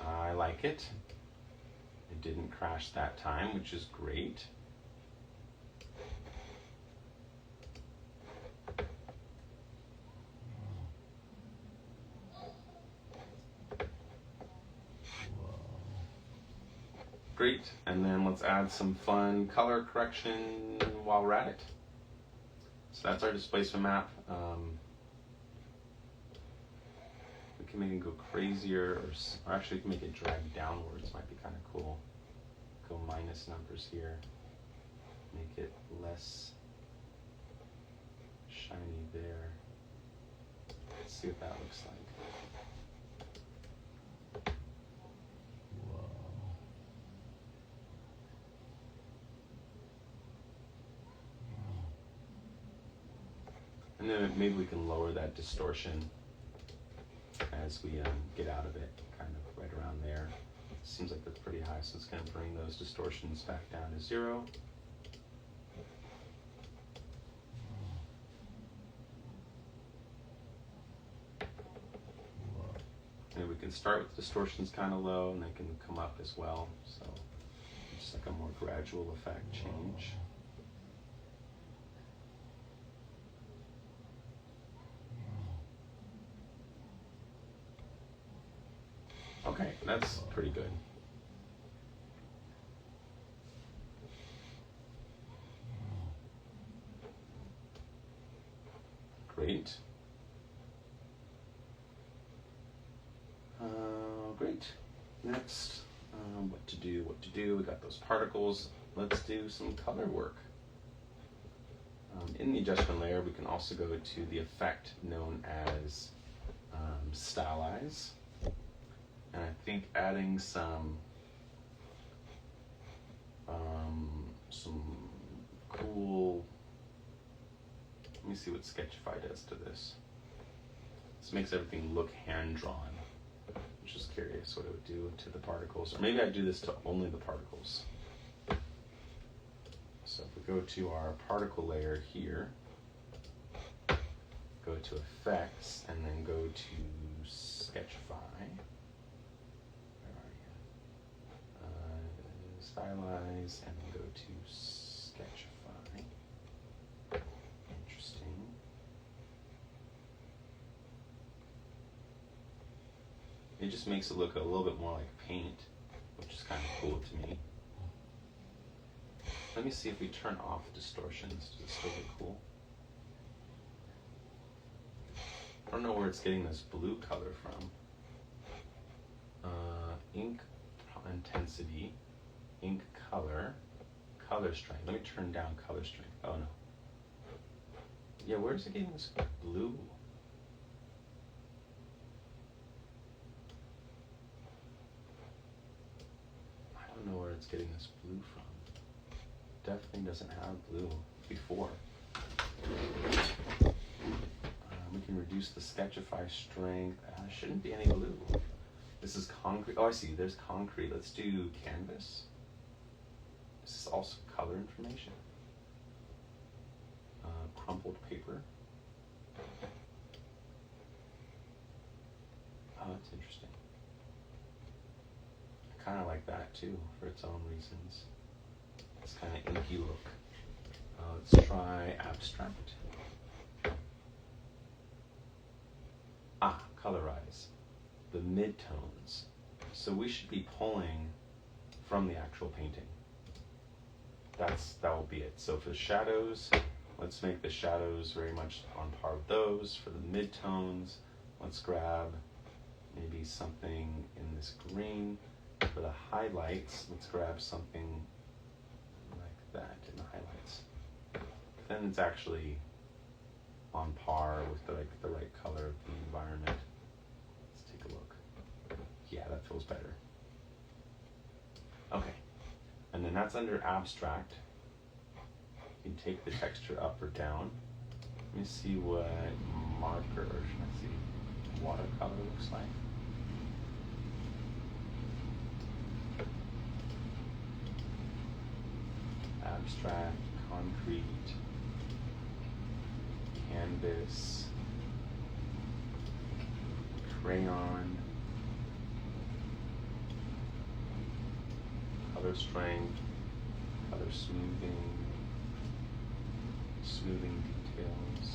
I like it. It didn't crash that time, which is great. Great, and then let's add some fun color correction while we're at it. So that's our displacement map. We can make it go crazier, or actually we can make it drag downwards, might be kind of cool. go minus numbers here. Make it less shiny there. Let's see what that looks like. And then maybe we can lower that distortion as we get out of it, kind of right around there. Seems like that's pretty high, so it's going to bring those distortions back down to 0. And we can start with distortions kind of low, and they can come up as well. So just like a more gradual effect change. Okay, that's pretty good. Great. Great. Next, what to do. We got those particles. Let's do some color work. In the adjustment layer, we can also go to the effect known as stylize. And I think adding some cool, let me see what Sketchify does to this. This makes everything look hand-drawn. I'm just curious what it would do to the particles. Or maybe I'd do this to only the particles. So if we go to our particle layer here, go to effects, and then go to Sketchify. Stylize, and then go to Sketchify. Interesting. It just makes it look a little bit more like paint, which is kind of cool to me. Let me see if we turn off distortions. Does it still look cool? I don't know where it's getting this blue color from. Ink intensity. Ink color, color strength. Let me turn down color strength. Oh no. Yeah, where is it getting this blue? I don't know where it's getting this blue from. Definitely doesn't have blue before. We can reduce the Sketchify strength. Shouldn't be any blue. This is concrete. Oh, I see. There's concrete. Let's do canvas. This is also color information. Crumpled paper. Oh, that's interesting. I kind of like that too, for its own reasons. It's kind of inky look. Let's try abstract. Colorize. The midtones. So we should be pulling from the actual painting. That will be it. So for the shadows, let's make the shadows very much on par with those. For the midtones, let's grab maybe something in this green. For the highlights, let's grab something like that in the highlights. Then it's actually on par with the right color of the environment. Let's take a look. Yeah, that feels better. Okay. And then that's under abstract. You can take the texture up or down. Let me see what marker, or should I see watercolor looks like. Abstract, concrete, canvas, crayon, color strength, color smoothing details.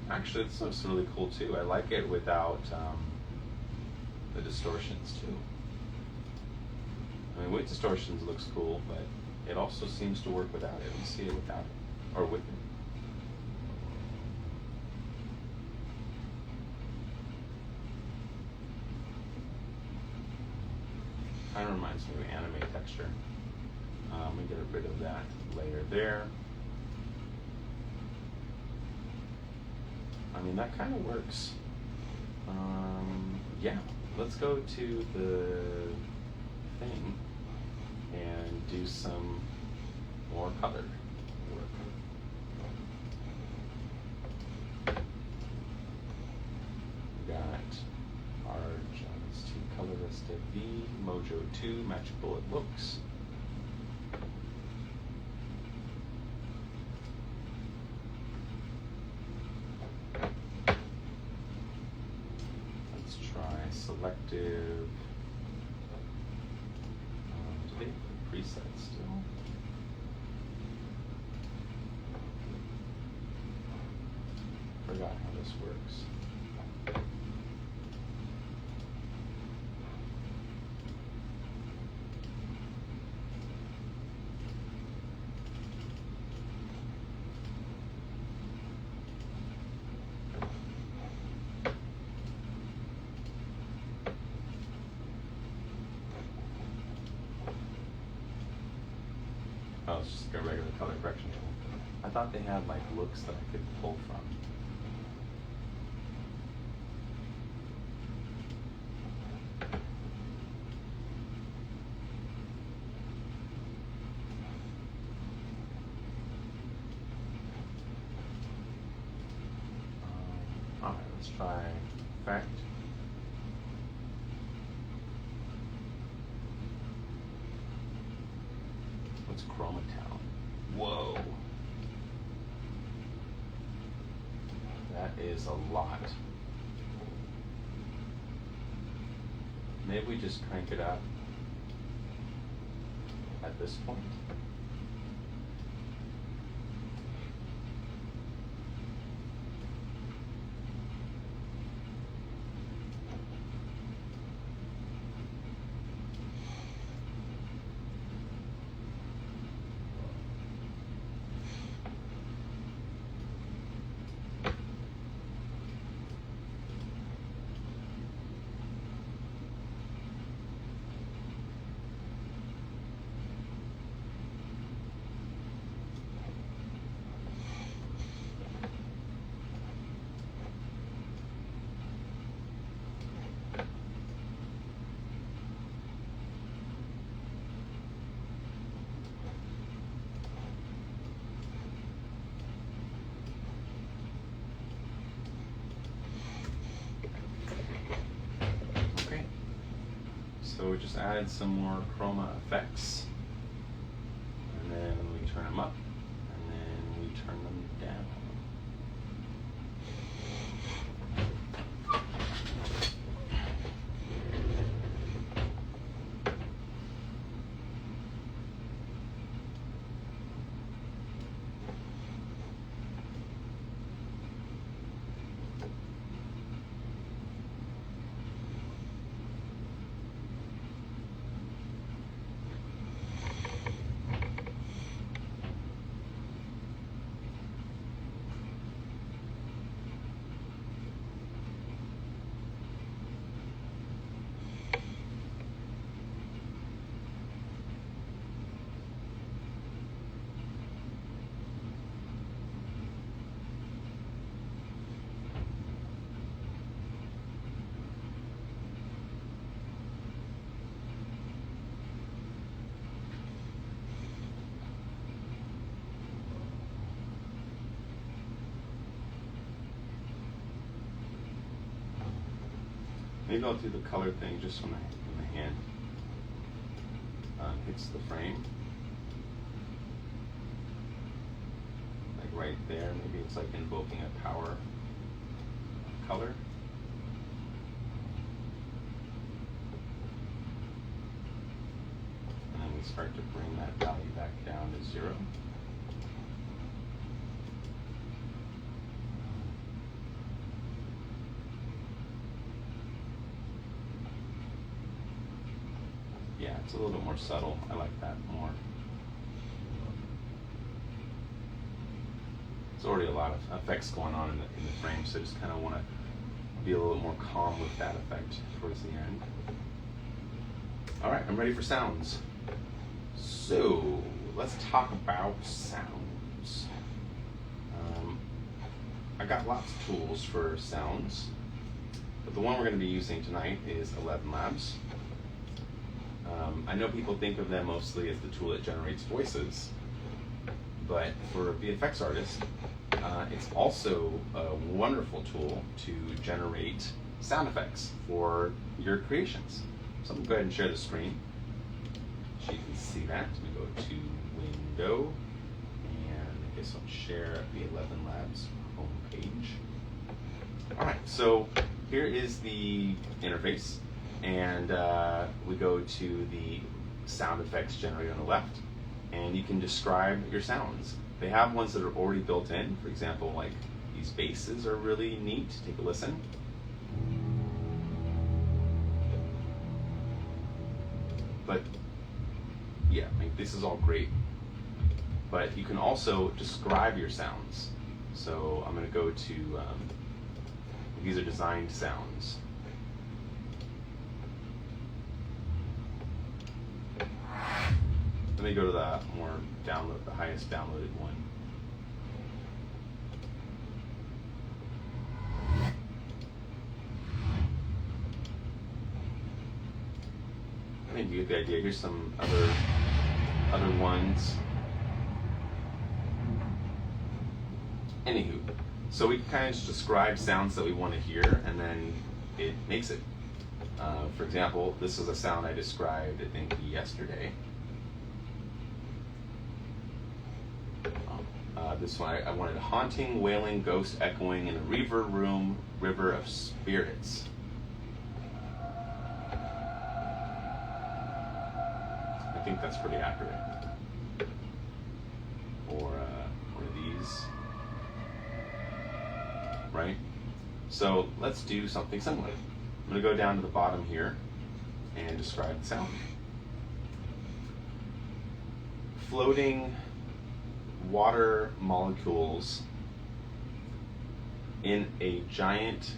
Actually, this looks really cool too. I like it without the distortions too. I mean, with distortions it looks cool, but it also seems to work without it. We see it without it, or with it. Kind of reminds me of anime texture. We get rid of that layer there. I mean, that kind of works. Yeah, let's go to the thing and do some more color work. We got our Jones 2 Colorista V, Mojo 2, Match Bullet Looks. Let's try selective. Do they have presets still? Forgot how this works. Oh, it's just a regular color correction tool. I thought they had like looks that I could pull from. Alright, let's try effect. What's Chromatown? Whoa. That is a lot. Maybe we just crank it up at this point. So we just added some more chroma effects, and then we turn them up, and then we turn them down. Maybe I'll do the color thing just when the hand hits the frame. Like right there, maybe it's like invoking a power color. And then we start to bring that value back down to 0. it's a little bit more subtle. I like that more. There's already a lot of effects going on in the frame, so I just kind of want to be a little more calm with that effect towards the end. All right, I'm ready for sounds. So let's talk about sounds. I got lots of tools for sounds, but the one we're going to be using tonight is 11 Labs. I know people think of them mostly as the tool that generates voices, but for a VFX artist, it's also a wonderful tool to generate sound effects for your creations. So I'm going to go ahead and share the screen so you can see that. We go to Window, and I guess I'll share the 11 Labs homepage. All right, so here is the interface, and we go to the sound effects generator on the left, and you can describe your sounds. They have ones that are already built in. For example, like these basses are really neat. Take a listen. But yeah, I mean, this is all great. But you can also describe your sounds. So I'm going to go to, these are designed sounds. Let me go to the more download, the highest downloaded one. I think you get the idea. Here's some other ones. Anywho, so we kind of just describe sounds that we want to hear, and then it makes it. For example, this is a sound I described, I think, yesterday. This one, I wanted haunting, wailing, ghost echoing in a reverb room, river of spirits. I think that's pretty accurate. Or one of these, right? So let's do something similar. I'm going to go down to the bottom here and describe the sound. Floating water molecules in a giant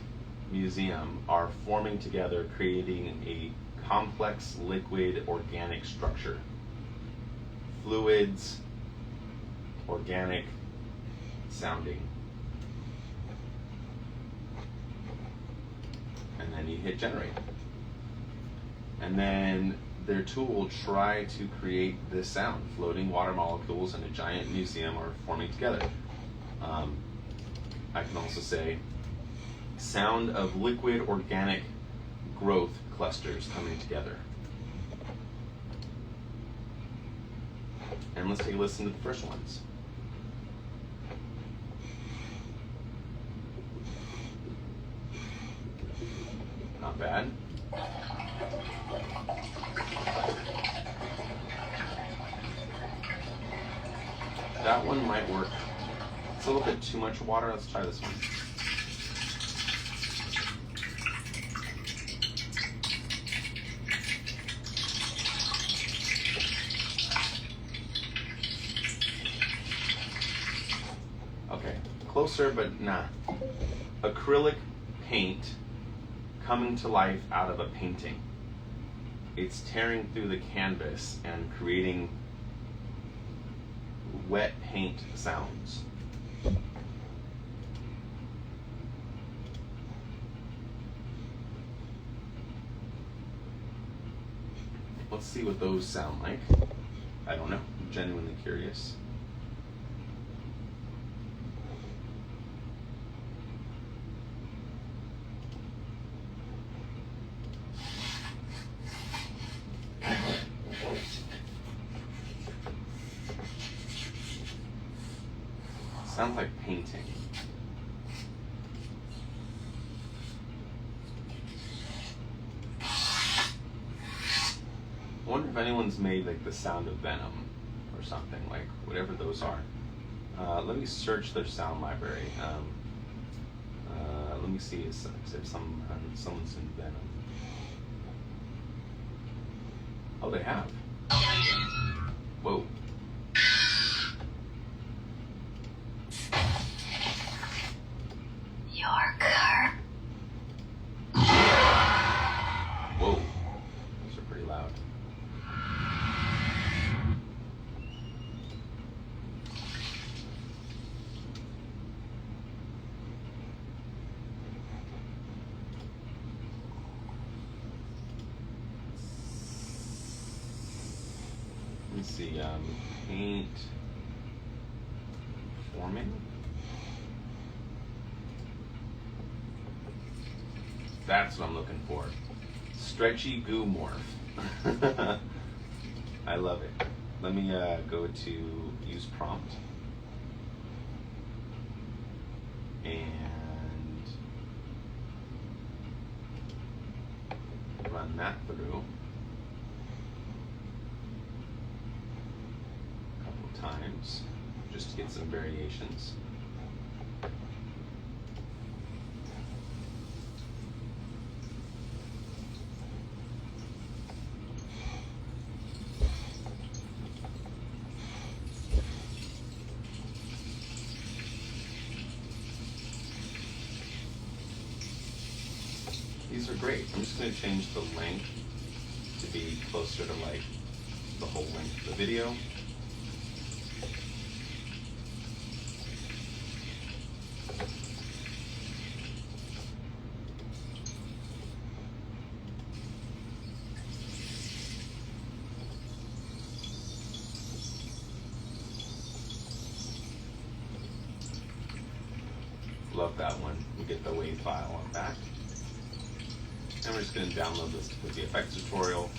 museum are forming together, creating a complex liquid organic structure. Fluids, organic sounding. And then you hit generate. And then their tool will try to create this sound. Floating water molecules in a giant museum are forming together. I can also say sound of liquid organic growth clusters coming together. And let's take a listen to the first ones. Not bad. That one might work. It's a little bit too much water. Let's try this one. Okay, closer, but nah. Acrylic paint coming to life out of a painting. It's tearing through the canvas and creating wet paint sounds. Let's see what those sound like. I don't know. I'm genuinely curious. Sounds like painting. I wonder if anyone's made like the sound of venom or something, like whatever those are. Let me search their sound library. Let me see if someone's in venom. Oh, they have. Whoa. Your car. Whoa. Those are pretty loud. Let's see, paint forming. That's what I'm looking for. Stretchy goo morph. I love it. Let me go to use prompt. And run that through. Times just to get some variations. These are great. I'm just going to change the length to be closer to like the whole length of the video. Love that one. We get the WAV file on that. And we're just going to download this to the VFX tutorial.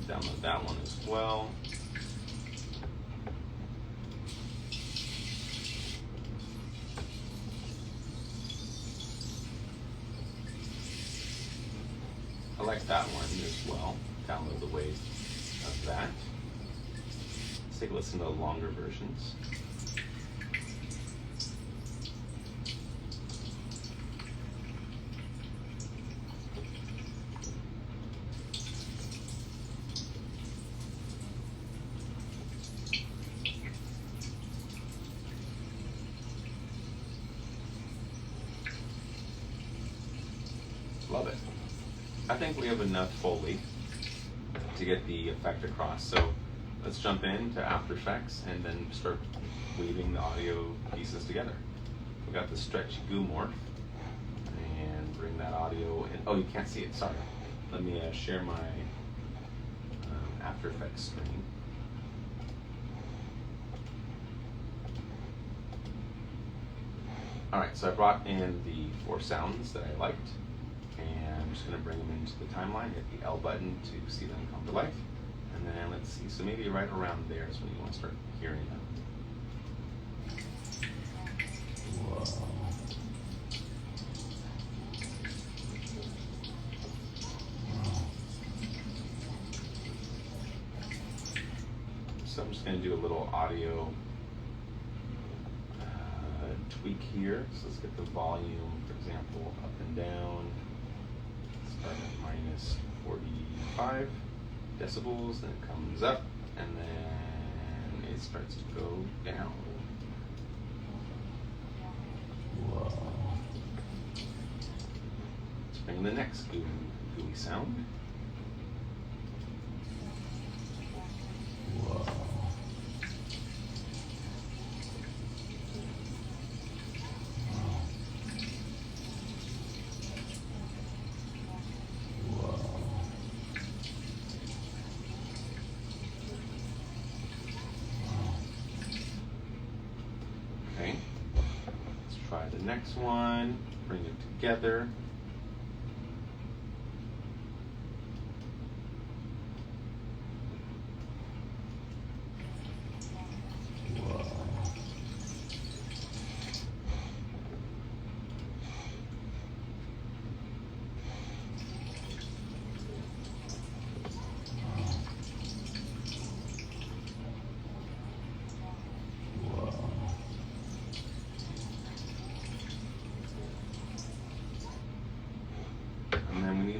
Download that one as well. I like that one as well. Download the WAV of that. Let's take a listen to the longer versions. Love it. I think we have enough Foley to get the effect across. So let's jump into After Effects and then start weaving the audio pieces together. We got the stretchy goo morph and bring that audio in. Oh, you can't see it, sorry. Let me share my After Effects screen. All right, so I brought in the 4 sounds that I liked, and I'm just gonna bring them into the timeline, hit the L button to see them come to life. And then let's see, so maybe right around there is when you want to start hearing them. Whoa. So I'm just going to do a little audio tweak here. So let's get the volume, for example, up and down. Start at -45 decibels, then it comes up, and then it starts to go down. Whoa. Let's bring in the next gooey sound. Whoa. Try the next one, bring it together. Whoa.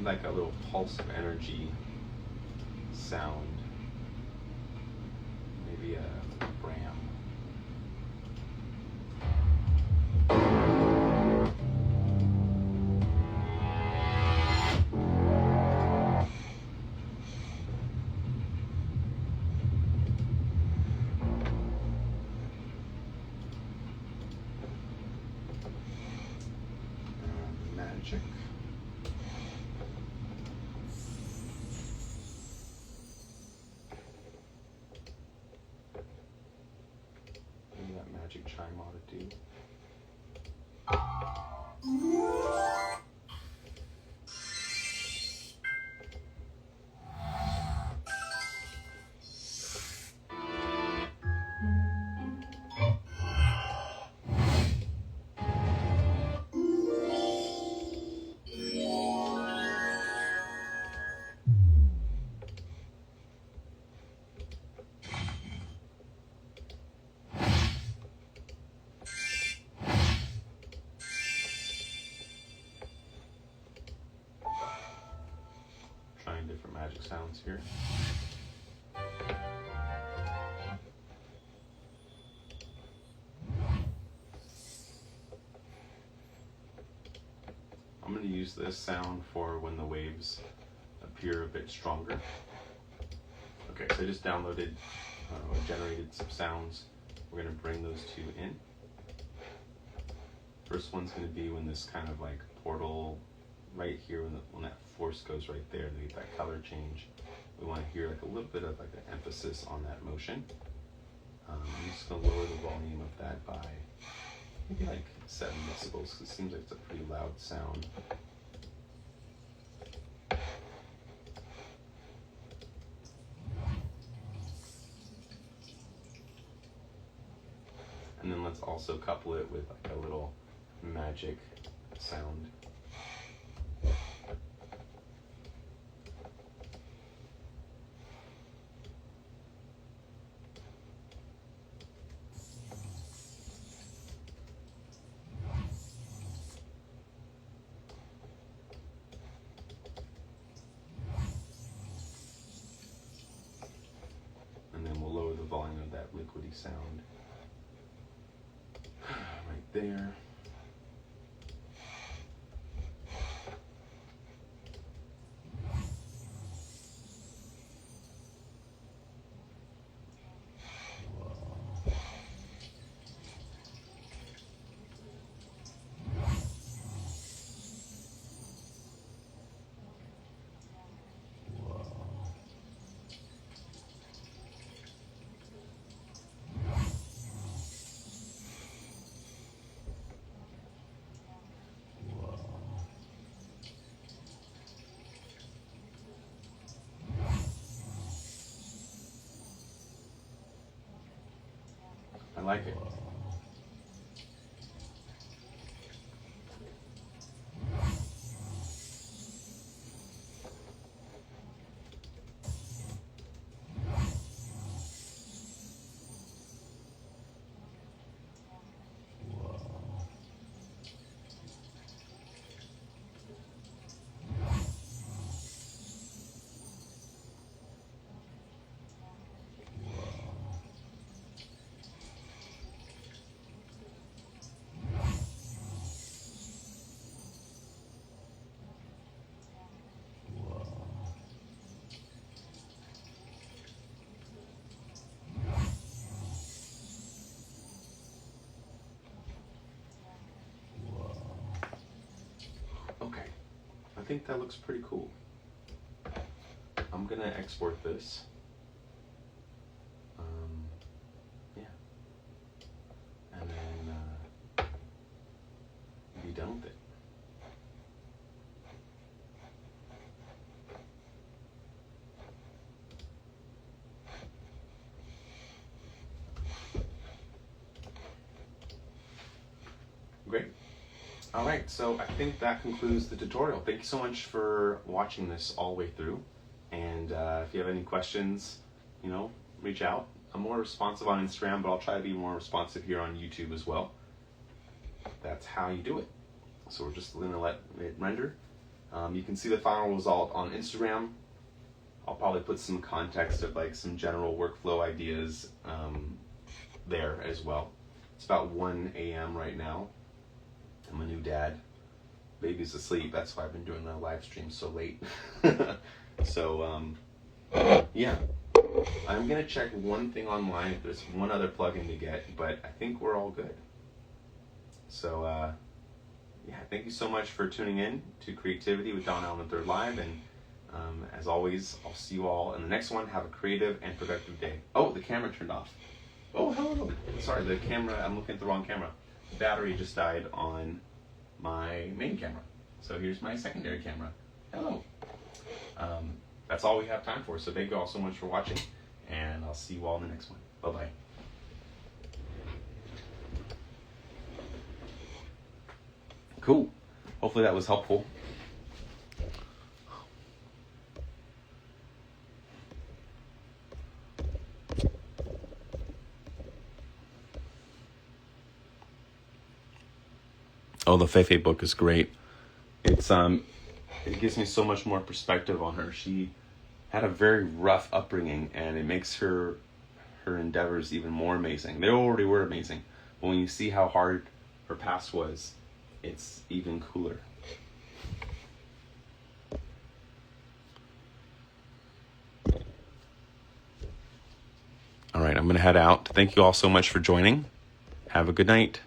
like a little pulse of energy sound. Maybe a Bram. Magic. Maybe that magic chime ought to do. Trying different magic sounds here. I'm going to use this sound for when the waves appear a bit stronger. Okay, so I just downloaded or generated some sounds. We're going to bring those two in. First one's going to be when this kind of like portal right here, when that force goes right there, they get that color change. We want to hear like a little bit of like an emphasis on that motion. I'm just going to lower the volume of that by maybe like 7 decibels, because it seems like it's a pretty loud sound. And then let's also couple it with like a little magic sound. And then we'll lower the volume of that liquidy sound right there. I like it. Okay, I think that looks pretty cool. I'm gonna export this. Yeah, and then be done with it. Great. All right, so I think that concludes the tutorial. Thank you so much for watching this all the way through. And if you have any questions, reach out. I'm more responsive on Instagram, but I'll try to be more responsive here on YouTube as well. That's how you do it. So we're just going to let it render. You can see the final result on Instagram. I'll probably put some context of like some general workflow ideas there as well. It's about 1 a.m. right now. I'm a new dad. Baby's asleep. That's why I've been doing the live stream so late. So, yeah. I'm going to check one thing online if there's one other plugin to get, but I think we're all good. So, yeah, thank you so much for tuning in to Creativity with Don Allen III Live. And as always, I'll see you all in the next one. Have a creative and productive day. Oh, the camera turned off. Oh, hello. Sorry, the camera, I'm looking at the wrong camera. The battery just died on my main camera. So here's my secondary camera. Hello. That's all we have time for. So thank you all so much for watching, and I'll see you all in the next one. Bye-bye. Cool. Hopefully that was helpful. Oh, the Feifei book is great. It's it gives me so much more perspective on her. She had a very rough upbringing, and it makes her endeavors even more amazing. They already were amazing, but when you see how hard her past was, it's even cooler. All right, I'm going to head out. Thank you all so much for joining. Have a good night.